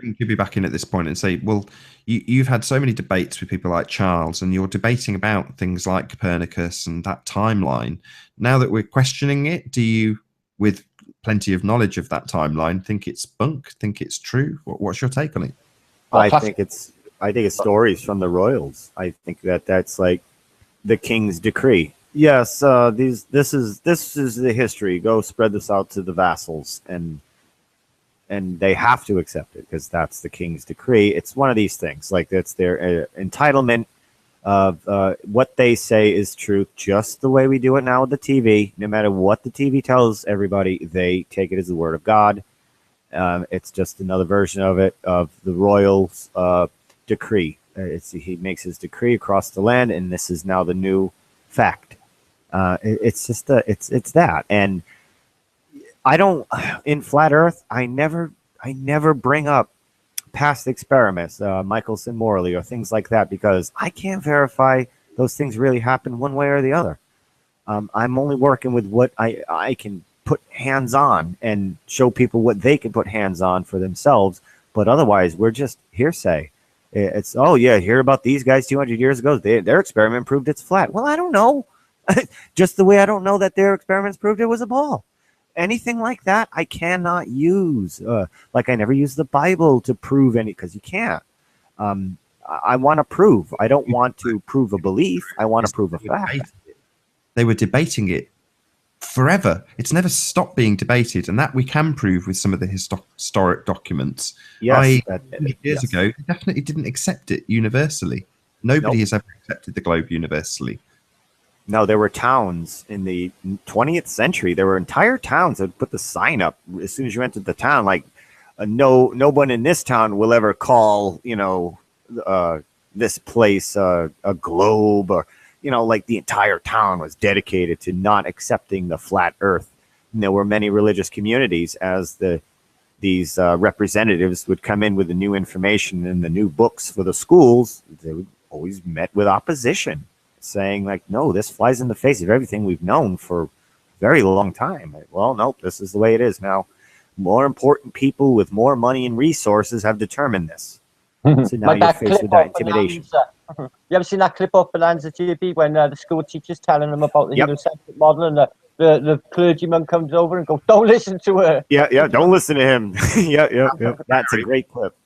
We could be back in at this point and say, well, you've had so many debates with people like Charles, and you're debating about things like Copernicus and that timeline. Now that we're questioning it, do you, with plenty of knowledge of that timeline, think it's bunk? Think it's true? What's your take on it? I think it's stories from the royals. I think that's like the king's decree. Yes, this is the history. Go spread this out to the vassals, and they have to accept it because that's the king's decree. It's one of these things. Like, that's their entitlement of what they say is truth, just the way we do it now with the TV. No matter what the TV tells everybody, they take it as the word of God. It's just another version of it, of the royal's decree. He makes his decree across the land, and this is now the new fact. It's just it's that. And I don't, in Flat Earth, I never bring up past experiments, Michelson Morley or things like that, because I can't verify those things really happen one way or the other. I'm only working with what I can put hands on and show people what they can put hands on for themselves. But otherwise, we're just hearsay. It's, oh yeah, hear about these guys 200 years ago. Their experiment proved it's flat. Well, I don't know. Just the way I don't know that their experiments proved it was a ball. Anything like that, I cannot use. Like, I never use the Bible to prove any, because you can't. I want to prove. I don't want to prove a belief. I want to prove a fact. They were debating it forever. It's never stopped being debated, and that we can prove with some of the historic documents. Yes, years ago, they definitely didn't accept it universally. Nobody has ever accepted the globe universally. No, there were towns in the 20th century. There were entire towns that put the sign up as soon as you entered the town, like, no one in this town will ever call, this place a globe, or, like, the entire town was dedicated to not accepting the flat earth. And there were many religious communities, as these representatives would come in with the new information and the new books for the schools. They would always met with opposition, saying, like, no, this flies in the face of everything we've known for a very long time. Like, well, nope, this is the way it is now. More important people with more money and resources have determined this. So now you're faced with that intimidation. You ever seen that clip of Bonanza, Jibby, when the school teacher's telling them about the heliocentric model, and the clergyman comes over and goes, don't listen to her. Yeah, don't listen to him. Yeah. That's a great clip.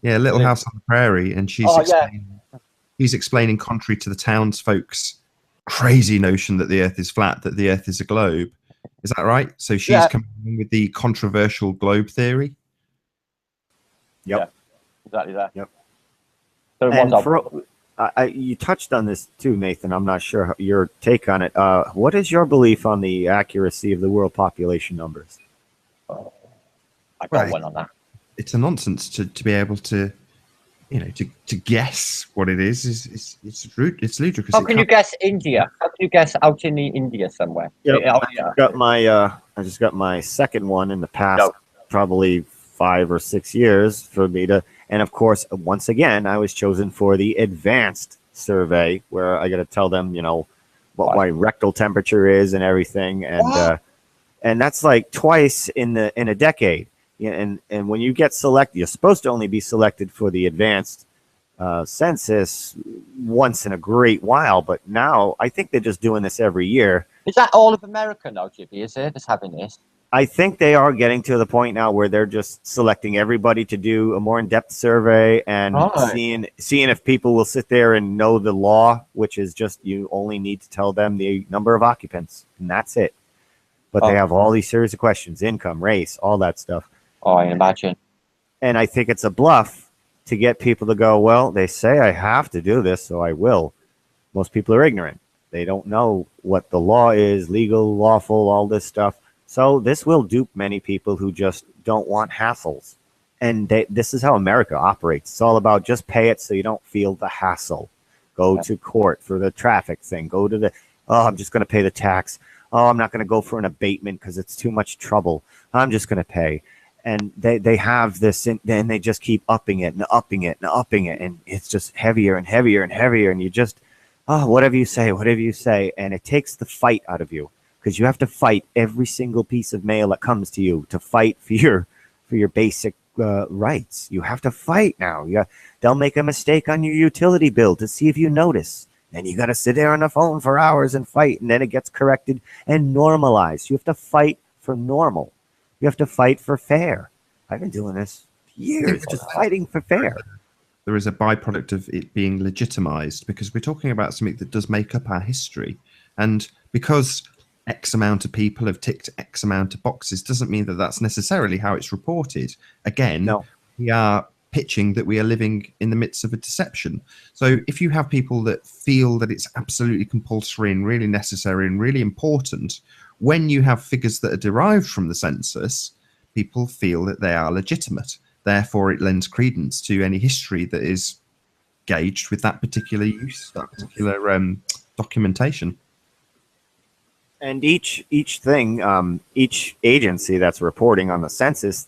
Yeah, Little House on the Prairie, and he's explaining, contrary to the townsfolk's crazy notion that the Earth is flat, that the Earth is a globe. Is that right? So she's coming in with the controversial globe theory. Yep. Yeah, exactly that. Yep. So you touched on this too, Nathan. I'm not sure your take on it. What is your belief on the accuracy of the world population numbers? I got one on that. It's a nonsense to be able to. to guess what it is it's ludicrous. How can you guess India? How can you guess out in the India somewhere? Yep. Out here? I just got my second one in the past probably 5 or 6 years for me to, and of course, once again, I was chosen for the advanced survey where I got to tell them, what my rectal temperature is and everything, and that's like twice in a decade. Yeah, and when you get selected, you're supposed to only be selected for the advanced census once in a great while, but now I think they're just doing this every year. Is that all of America now, Jibby? Is it just having this? I think they are getting to the point now where they're just selecting everybody to do a more in-depth survey and seeing if people will sit there and know the law, which is just you only need to tell them the number of occupants, and that's it. But they have all these series of questions, income, race, all that stuff. Oh, I imagine. And I think it's a bluff to get people to go, well, they say I have to do this, so I will. Most people are ignorant. They don't know what the law is, legal, lawful, all this stuff. So this will dupe many people who just don't want hassles. And this is how America operates. It's all about just pay it so you don't feel the hassle. Go to court for the traffic thing. Go to I'm just going to pay the tax. Oh, I'm not going to go for an abatement because it's too much trouble. I'm just going to pay. And they have this, and they just keep upping it and upping it and upping it. And it's just heavier and heavier and heavier. And you just, whatever you say. And it takes the fight out of you because you have to fight every single piece of mail that comes to you to fight for your basic rights. You have to fight now. They'll make a mistake on your utility bill to see if you notice. Then you got to sit there on the phone for hours and fight. And then it gets corrected and normalized. You have to fight for normal. You have to fight for fair. I've been doing this years, just fighting for fair. There is a byproduct of it being legitimized because we're talking about something that does make up our history. And because X amount of people have ticked X amount of boxes doesn't mean that that's necessarily how it's reported. Again, we are pitching that we are living in the midst of a deception. So if you have people that feel that it's absolutely compulsory and really necessary and really important, when you have figures that are derived from the census, people feel that they are legitimate. Therefore, it lends credence to any history that is gauged with that particular use, that particular documentation. And each thing, each agency that's reporting on the census,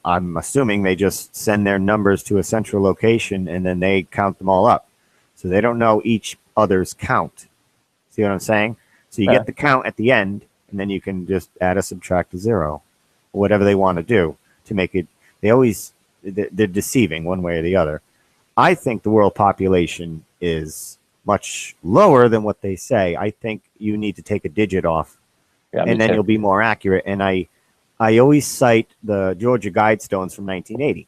I'm assuming they just send their numbers to a central location and then they count them all up. So they don't know each other's count. See what I'm saying? So you get the count at the end, and then you can just add or subtract a 0, or whatever they want to do to make it. They're deceiving one way or the other. I think the world population is much lower than what they say. I think you need to take a digit off, and then you'll be more accurate. And I always cite the Georgia Guidestones from 1980.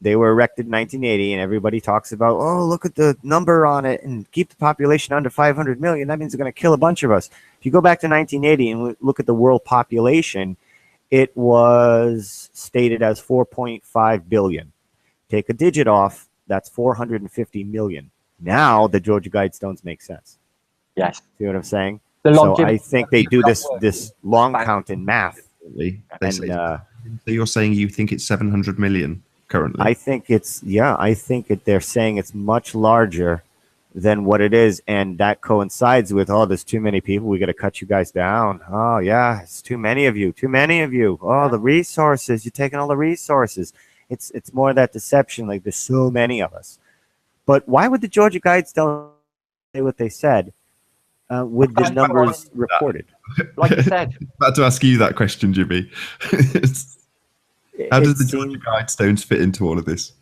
They were erected in 1980, and everybody talks about, oh, look at the number on it and keep the population under 500 million. That means they're going to kill a bunch of us. If you go back to 1980 and look at the world population, it was stated as 4.5 billion. Take a digit off, that's 450 million. Now the Georgia Guidestones make sense. Yes. See what I'm saying? So I think they do this long count in math. So you're saying you think it's 700 million currently? I think they're saying it's much larger than what it is, and that coincides with, there's too many people, we got to cut you guys down. Oh yeah, it's too many of you. Oh, the resources, you're taking all the resources. It's more of that deception, like there's so many of us. But why would the Georgia Guidestones say what they said with the numbers reported? Like you said. About to ask you that question, Jimmy. How does the Georgia Guidestones fit into all of this?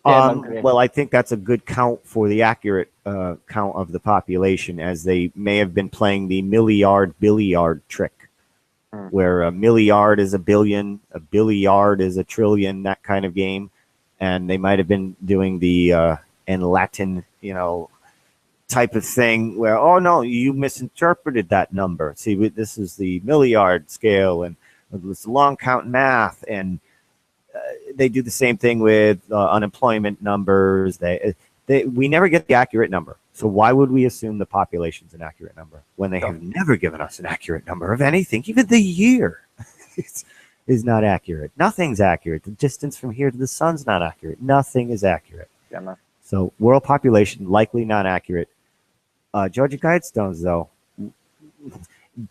Well, I think that's a good count for the accurate count of the population, as they may have been playing the billiard trick, where a milliard is a billion, a billiard is a trillion, that kind of game. And they might have been doing the in Latin, type of thing where, oh no, you misinterpreted that number. See, this is the milliard scale, and this long count math, and they do the same thing with unemployment numbers. We never get the accurate number. So why would we assume the population's an accurate number when they have never given us an accurate number of anything, even the year? is not accurate. Nothing's accurate. The distance from here to the sun's not accurate. Nothing is accurate. Yeah, man. So world population likely not accurate. Georgia Guidestones, though,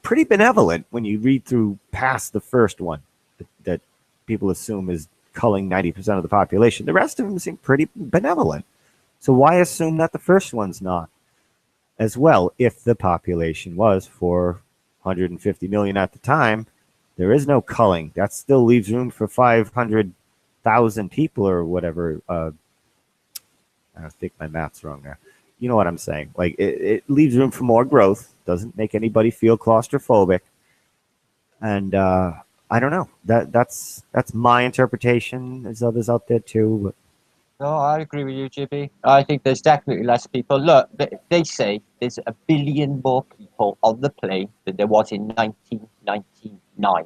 pretty benevolent when you read through past the first one that people assume is culling 90% of the population. The rest of them seem pretty benevolent. So why assume that the first one's not as well? If the population was 450 million at the time, there is no culling. That still leaves room for 500,000 people or whatever. I think my math's wrong there. You know what I'm saying? Like it leaves room for more growth. Doesn't make anybody feel claustrophobic. And I don't know. That's my interpretation. There's others out there too. But No, I agree with you, Jibby. I think there's definitely less people. Look, they say there's 1 billion more people on the plane than there was in 1999.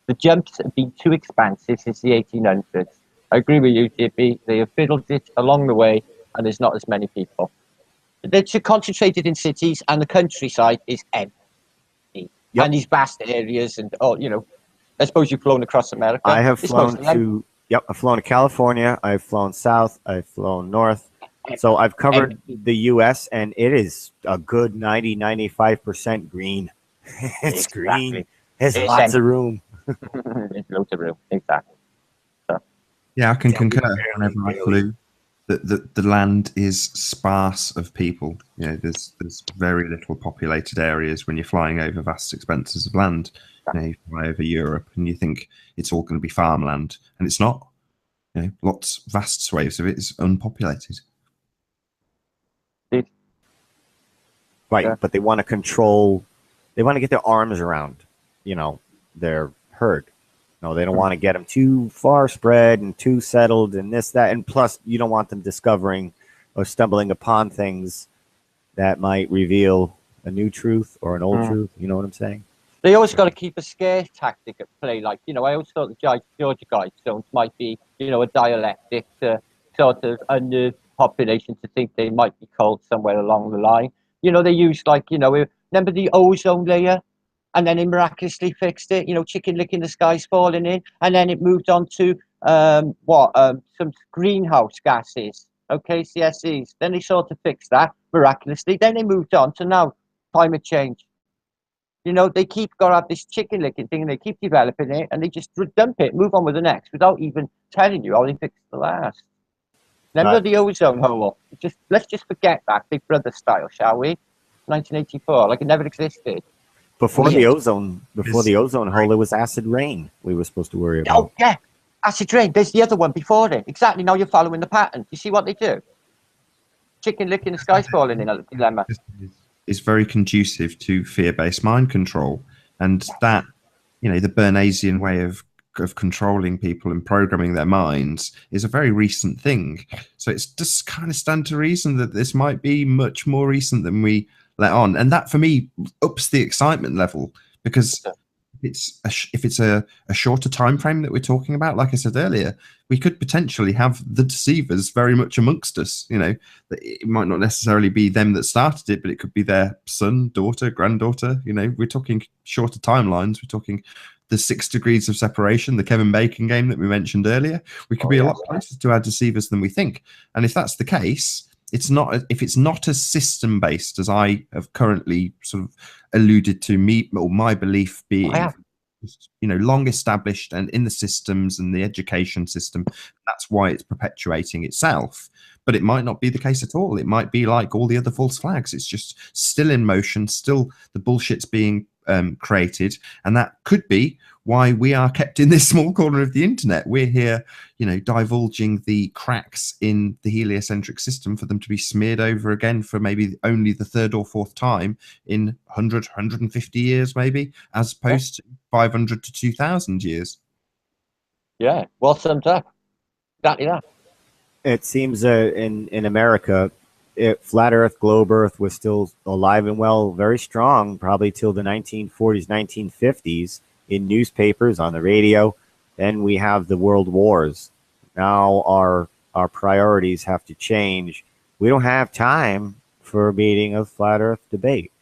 The jumps have been too expansive since the 1800s. I agree with you, Jibby. They have fiddled it along the way, and there's not as many people. They're too concentrated in cities, and the countryside is empty. Yep. And these vast areas, and I suppose you've flown across America. I have flown to. Yep, I've flown to California. I've flown south. I've flown north. So I've covered the U.S. and it is a good 90-95% green. It's exactly. Green. There's lots of room. There's lots of room. Exactly. So. Yeah, I can concur. Whenever I flew, the land is sparse of people. There's very little populated areas when you're flying over vast expanses of land. You fly over Europe and you think it's all going to be farmland, and it's not. Vast swathes of it is unpopulated. Right, yeah. But they want to control. They want to get their arms around, their herd. No, they don't want to get them too far spread and too settled and this, that, and plus you don't want them discovering or stumbling upon things that might reveal a new truth or an old truth. You know what I'm saying? They always got to keep a scare tactic at play. Like, I always thought the Georgia Guidestones might be, a dialectic to sort of unnerve population to think they might be culled somewhere along the line. They used remember the ozone layer? And then it miraculously fixed it, chicken licking the skies falling in. And then it moved on to some greenhouse gases, CSEs. Then they sort of fixed that miraculously. Then they moved on to now climate change. They keep got to have this chicken licking thing and they keep developing it and they just dump it, move on with the next without even telling you how they fixed the last. Remember the ozone hole? Let's just forget that Big Brother style, shall we? 1984, like it never existed. Before the ozone hole, it was acid rain we were supposed to worry about. Oh yeah, acid rain. There's the other one before it. Exactly. Now you're following the pattern. You see what they do? Chicken licking the skies falling in a dilemma. Is very conducive to fear-based mind control, and that the Bernaysian way of controlling people and programming their minds is a very recent thing. So it's just kind of stand to reason that this might be much more recent than we let on, and that for me ups the excitement level, because if it's a shorter time frame that we're talking about, like I said earlier, we could potentially have the deceivers very much amongst us. It might not necessarily be them that started it, but it could be their son, daughter, granddaughter. We're talking shorter timelines. We're talking the 6 degrees of separation, the Kevin Bacon game that we mentioned earlier. We could be a lot closer to our deceivers than we think. And if that's the case, if it's not as system based as I have currently sort of alluded to, my belief being long established and in the systems and the education system, that's why it's perpetuating itself. But it might not be the case at all. It might be like all the other false flags. It's just still in motion, still the bullshit's being created, and that could be why we are kept in this small corner of the internet. We're here, divulging the cracks in the heliocentric system for them to be smeared over again for maybe only the 3rd or 4th time in 100, 150 years, maybe, as opposed to 500 to 2,000 years. Yeah, well summed up. Exactly that. It seems in America, flat Earth, globe Earth was still alive and well, very strong, probably till the 1940s, 1950s, in newspapers, on the radio. Then we have the world wars. Now our priorities have to change. We don't have time for a meeting of flat Earth debate.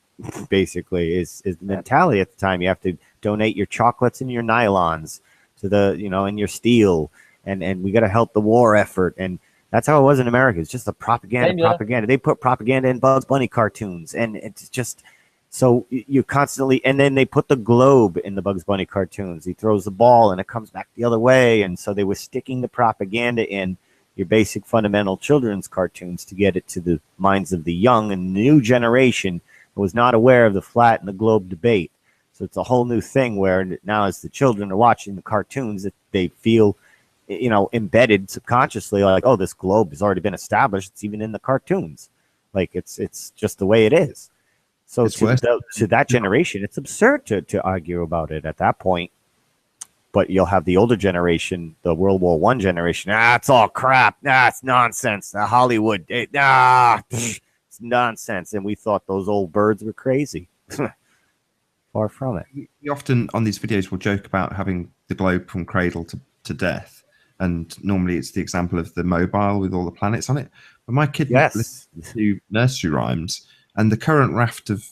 Basically, is the mentality at the time. You have to donate your chocolates and your nylons to the, and your steel, and we got to help the war effort. And that's how it was in America. It's just the propaganda. They put propaganda in Bugs Bunny cartoons, and it's just so you constantly. And then they put the globe in the Bugs Bunny cartoons. He throws the ball, and it comes back the other way. And so they were sticking the propaganda in your basic fundamental children's cartoons to get it to the minds of the young and new generation who was not aware of the flat and the globe debate. So it's a whole new thing where now, as the children are watching the cartoons, that they feel, embedded subconsciously, like, oh, this globe has already been established. It's even in the cartoons. Like it's just the way it is. So to that generation, it's absurd to argue about it at that point. But you'll have the older generation, the World War I generation. It's all crap. It's nonsense. Hollywood. It's nonsense. And we thought those old birds were crazy. Far from it. You often on these videos will joke about having the globe from cradle to death. And normally it's the example of the mobile with all the planets on it. But my kid listens to Nursery Rhymes, and the current raft of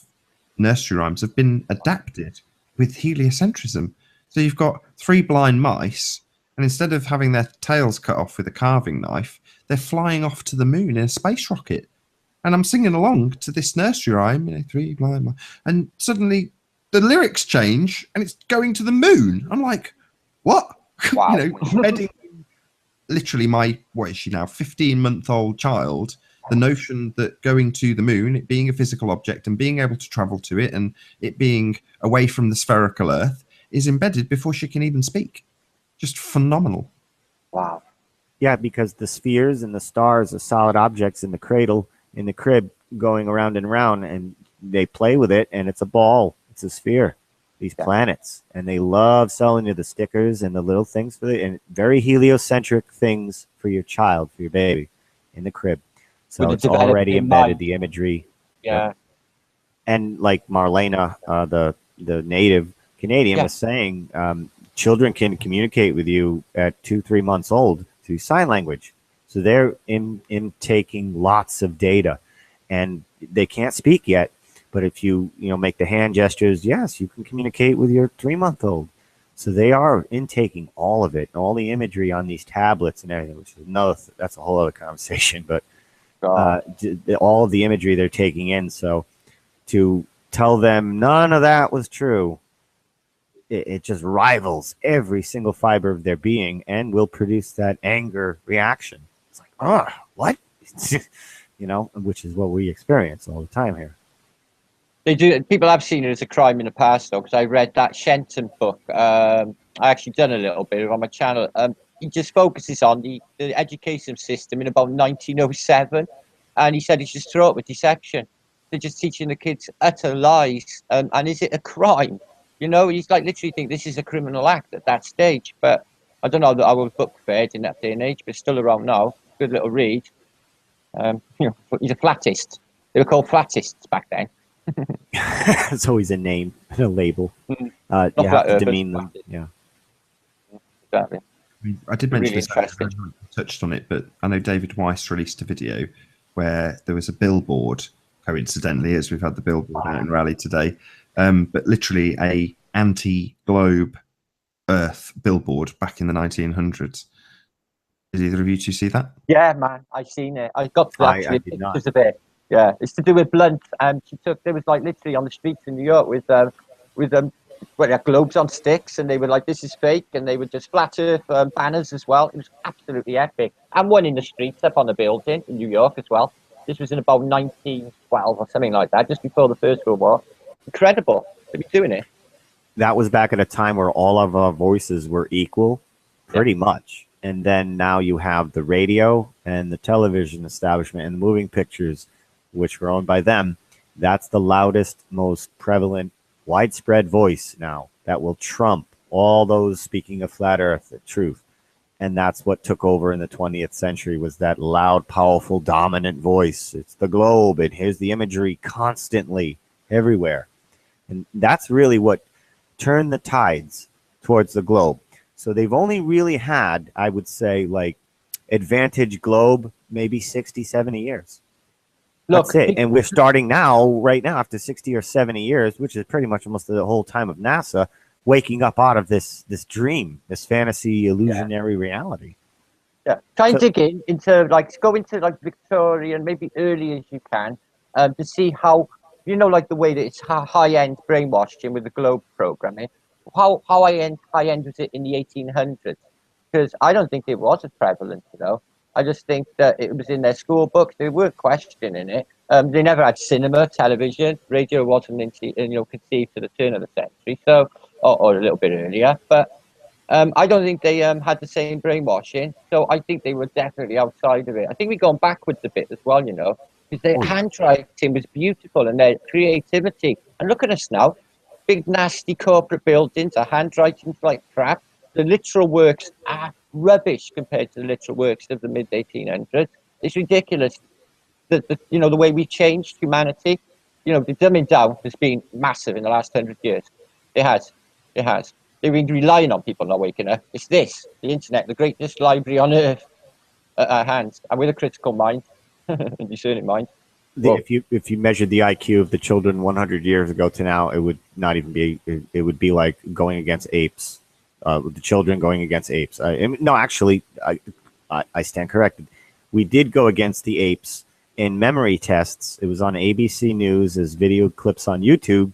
Nursery Rhymes have been adapted with heliocentrism. So you've got 3 blind mice, and instead of having their tails cut off with a carving knife, they're flying off to the moon in a space rocket. And I'm singing along to this nursery rhyme, 3 blind mice, and suddenly the lyrics change, and it's going to the moon. I'm like, what? Wow. Heading literally my, what is she now, 15-month-old child, the notion that going to the moon, it being a physical object and being able to travel to it and it being away from the spherical Earth, is embedded before she can even speak. Just phenomenal. Wow. Yeah, because the spheres and the stars are solid objects in the cradle, in the crib, going around and around, and they play with it, and it's a ball. It's a sphere. These planets, and they love selling you the stickers and the little things for and very heliocentric things for your child, for your baby, in the crib. So it's already embedded the imagery. Yeah. And like Marlena, the native Canadian, was saying, children can communicate with you at 2-3 months old through sign language. So they're taking lots of data, and they can't speak yet. But if you make the hand gestures, yes, you can communicate with your 3-month-old. So they are intaking all of it, all the imagery on these tablets and everything, which is that's a whole other conversation. But all of the imagery they're taking in. So to tell them none of that was true, it just rivals every single fiber of their being and will produce that anger reaction. It's like, what? Which is what we experience all the time here. They do. People have seen it as a crime in the past, though, because I read that Shenton book. I actually done a little bit on my channel. He just focuses on the education system in about 1907, and he said it's just fraught with deception. They're just teaching the kids utter lies. And is it a crime? He's like literally think this is a criminal act at that stage. But I don't know that I will book fared in that day and age, but it's still around now. Good little read. He's a flattist. They were called flattists back then. It's always a name, a label. You have to demean them. Yeah, exactly. I did mention this. I touched on it, but I know David Weiss released a video where there was a billboard. Coincidentally, as we've had the billboard out in Raleigh today, but literally a anti-globe Earth billboard back in the 1900s. Did either of you two see that? Yeah, man, I've seen it. I got I did not. Pictures of it. Yeah, it's to do with Blunt. There was like literally on the streets in New York with globes on sticks, and they were like, "This is fake," and they would just flat Earth banners as well. It was absolutely epic. And one in the streets up on the building in New York as well. This was in about 1912 or something like that, just before the First World War. Incredible to be doing it. That was back at a time where all of our voices were equal, pretty much. And then now you have the radio and the television establishment and the moving pictures, which were owned by them. That's the loudest, most prevalent, widespread voice now that will trump all those speaking of flat Earth, the truth. And that's what took over in the 20th century, was that loud, powerful, dominant voice. It's the globe, and here's the imagery constantly everywhere. And that's really what turned the tides towards the globe. So they've only really had, I would say, like advantage globe, maybe 60, 70 years. That's it. And we're starting now, right now, after 60 or 70 years, which is pretty much almost the whole time of NASA, waking up out of this dream, this fantasy illusionary reality. Yeah, try and dig into like go into like Victorian, maybe early as you can, to see how like the way that it's high end brainwashing with the globe programming. How high end was it in the 1800s? Because I don't think it was as prevalent. I just think that it was in their school books. They weren't questioning it. They never had cinema, television, radio wasn't conceived to the turn of the century, so or a little bit earlier, but. I don't think they had the same brainwashing, so I think they were definitely outside of it. I think we've gone backwards a bit as well, because their handwriting was beautiful and their creativity. And look at us now, big nasty corporate buildings, our handwriting's like crap. The literal works are rubbish compared to the literal works of the mid 1800s. It's ridiculous. The way we changed humanity, the dumbing down has been massive in the last 100 years. It has. They've been relying on people not waking up. It's the internet, the greatest library on earth at our hands, and with a critical mind, a discerning mind. If you measured the IQ of the children 100 years ago to now, it would not even be. It would be like going against apes. The children going against apes. No, actually, I stand corrected. We did go against the apes in memory tests. It was on ABC News as video clips on YouTube.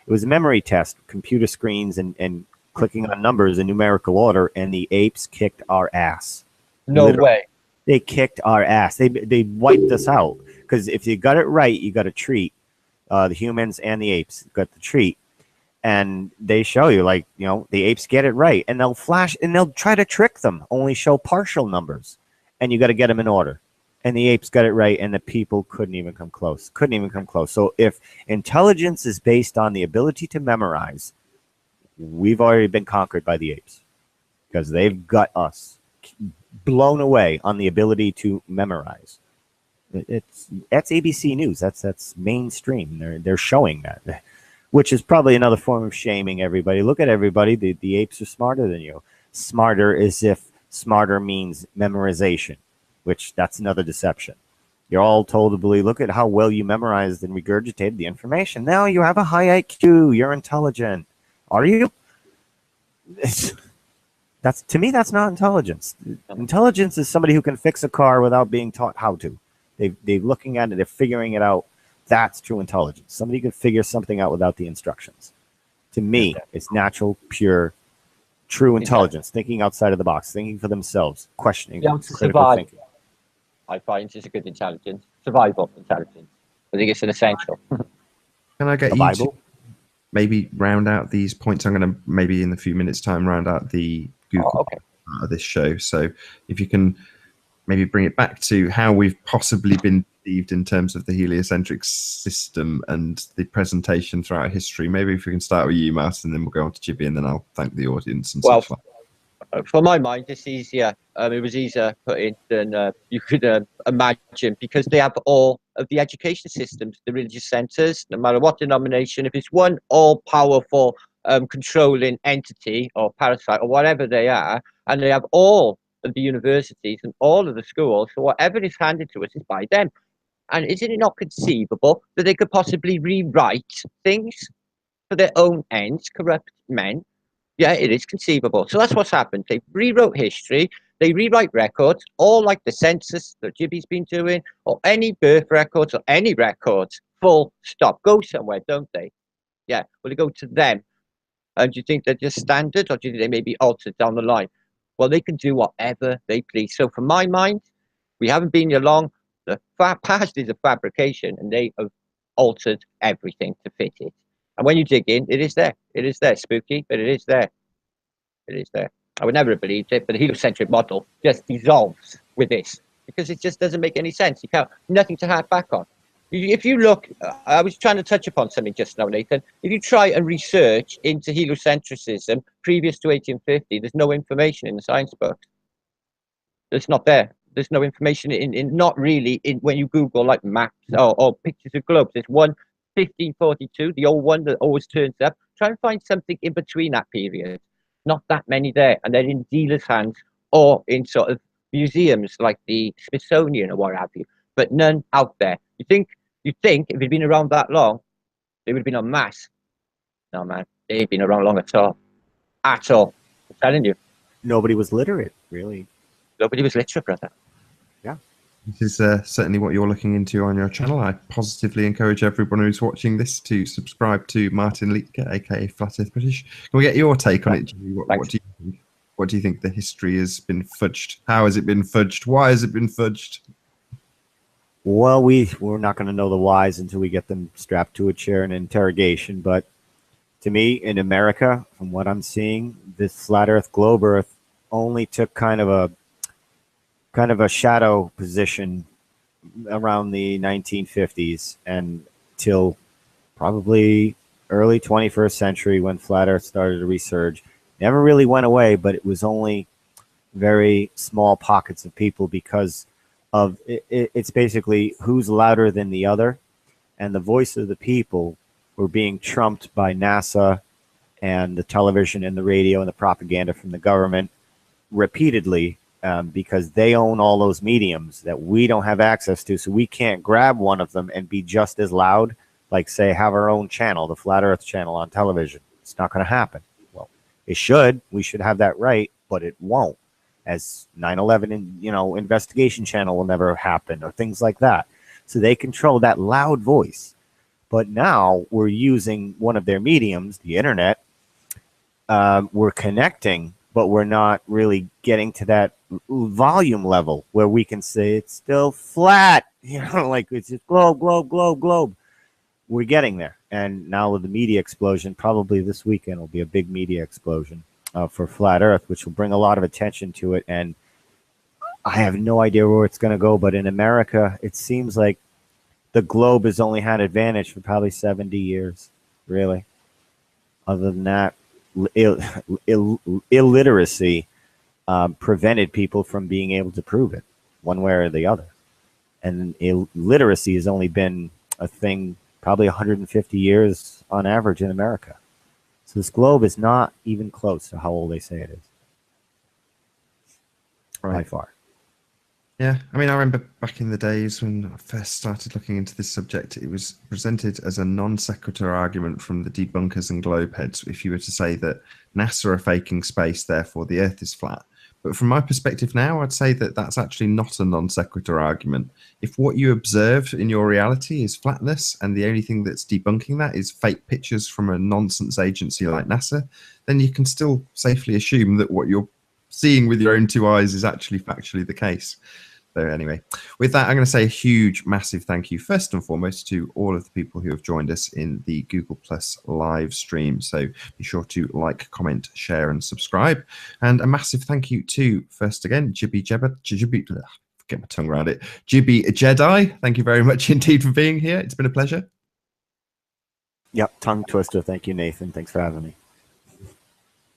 It was a memory test, computer screens and clicking on numbers in numerical order, and the apes kicked our ass. No way. They kicked our ass. They wiped us out, because if you got it right, you got a treat. The humans and the apes got the treat, and they show you the apes get it right, and they'll flash and they'll try to trick them, only show partial numbers, and you got to get them in order. And the apes got it right, and the people couldn't even come close. So if intelligence is based on the ability to memorize, we've already been conquered by the apes, because they've got us blown away on the ability to memorize. That's ABC News. That's mainstream. They're showing that, which is probably another form of shaming everybody. Look at everybody. The apes are smarter than you. Smarter as if smarter means memorization, which that's another deception. You're all told to believe, look at how well you memorized and regurgitated the information. Now you have a high IQ. You're intelligent. Are you? To me, that's not intelligence. Intelligence is somebody who can fix a car without being taught how to. They're looking at it, they're figuring it out. That's true intelligence. Somebody can figure something out without the instructions. To me, it's natural, pure, true intelligence, thinking outside of the box, thinking for themselves, questioning, critical thinking. I find it's a good intelligence, survival intelligence. I think it's an essential. Can I get you to maybe round out these points? I'm going to maybe in a few minutes' time round out the Google part of this show. So if you can maybe bring it back to how we've possibly been deceived in terms of the heliocentric system and the presentation throughout history. Maybe if we can start with you, Martin, then we'll go on to Jibby, and then I'll thank the audience and such like. For my mind, it's easier. It was easier put in than you could imagine, because they have all of the education systems, the religious centers, no matter what denomination. If it's one all-powerful controlling entity or parasite or whatever they are, and they have all of the universities and all of the schools, so whatever is handed to us is by them. And isn't it not conceivable that they could possibly rewrite things for their own ends, corrupt men? Yeah, it is conceivable. So that's what's happened. They rewrote history. They rewrite records, all like the census that Jibby's been doing, or any birth records or any records. Full stop. Go somewhere, don't they? Yeah. Well, they go to them. And do you think they're just standard, or do you think they may be altered down the line? Well, they can do whatever they please. So, for my mind, we haven't been here long. The past is a fabrication, and they have altered everything to fit it. And when you dig in, it is there. It is there. Spooky, but it is there. It is there. I would never have believed it, but the heliocentric model just dissolves with this, because it just doesn't make any sense. You can't, nothing to hark back on. If you look, I was trying to touch upon something just now, Nathan. If you try and research into heliocentrism previous to 1850, there's no information in the science books. It's not there. There's no information in not really in when you Google like maps or pictures of globes. There's one 1542, the old one that always turns up. Try and find something in between that period. Not that many there, and they're in dealers' hands or in sort of museums like the Smithsonian or what have you, but none out there. You think if it'd been around that long, they would have been en masse. No, man, they ain't been around long at all. at all. I'm telling you, Nobody was literate, really. nobody was literate, brother. This is certainly what you're looking into on your channel. I positively encourage everyone who's watching this to subscribe to Martin Leitke, aka Flat Earth British. Can we get your take on it, Jimmy? What do you think? What do you think the history has been fudged? How has it been fudged? Why has it been fudged? Well, we're not going to know the whys until we get them strapped to a chair in interrogation. But to me, in America, from what I'm seeing, this flat Earth, globe Earth only took kind of a shadow position around the 1950s and till probably early 21st century when flat Earth started to resurge. Never really went away, but it was only very small pockets of people because of it's basically who's louder than the other, and the voice of the people were being trumped by NASA and the television and the radio and the propaganda from the government repeatedly, because they own all those mediums that we don't have access to, so we can't grab one of them and be just as loud, like say have our own channel, the Flat Earth channel on television. It's not going to happen. Well, it should. We should have that right, but it won't. As 9/11 and investigation channel will never happen, or things like that. So they control that loud voice. But now we're using one of their mediums, the internet. We're connecting, but we're not really getting to that volume level where we can say it's still flat. Like it's just globe, globe, globe, globe. We're getting there. And now with the media explosion, probably this weekend will be a big media explosion for Flat Earth, which will bring a lot of attention to it. And I have no idea where it's going to go. But in America, it seems like the globe has only had advantage for probably 70 years, really. Other than that, illiteracy prevented people from being able to prove it one way or the other. And illiteracy has only been a thing probably 150 years on average in America. So this globe is not even close to how old they say it is. Right. By far. Yeah, I mean, I remember back in the days when I first started looking into this subject, it was presented as a non sequitur argument from the debunkers and globeheads if you were to say that NASA are faking space, therefore the Earth is flat. But from my perspective now, I'd say that that's actually not a non sequitur argument. If what you observe in your reality is flatness, and the only thing that's debunking that is fake pictures from a nonsense agency like NASA, then you can still safely assume that what you're seeing with your own two eyes is actually factually the case. So anyway, with that, I'm going to say a huge, massive thank you, first and foremost, to all of the people who have joined us in the Google Plus live stream. So be sure to like, comment, share, and subscribe. And a massive thank you to, first again, Jibby, get my tongue around it, Jibby Jedi. Thank you very much indeed for being here. It's been a pleasure. Yep, tongue twister. Thank you, Nathan. Thanks for having me.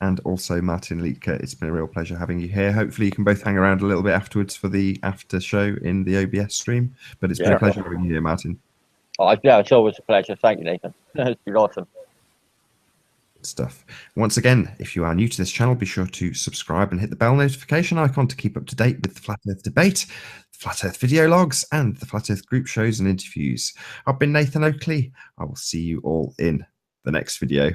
And also Martin Leitke, it's been a real pleasure having you here. Hopefully you can both hang around a little bit afterwards for the after show in the OBS stream. But it's been a pleasure having you here, Martin. Oh, yeah, it's always a pleasure. Thank you, Nathan. It's been awesome. Good stuff. Once again, if you are new to this channel, be sure to subscribe and hit the bell notification icon to keep up to date with the Flat Earth debate, the Flat Earth video logs, and the Flat Earth group shows and interviews. I've been Nathan Oakley. I will see you all in the next video.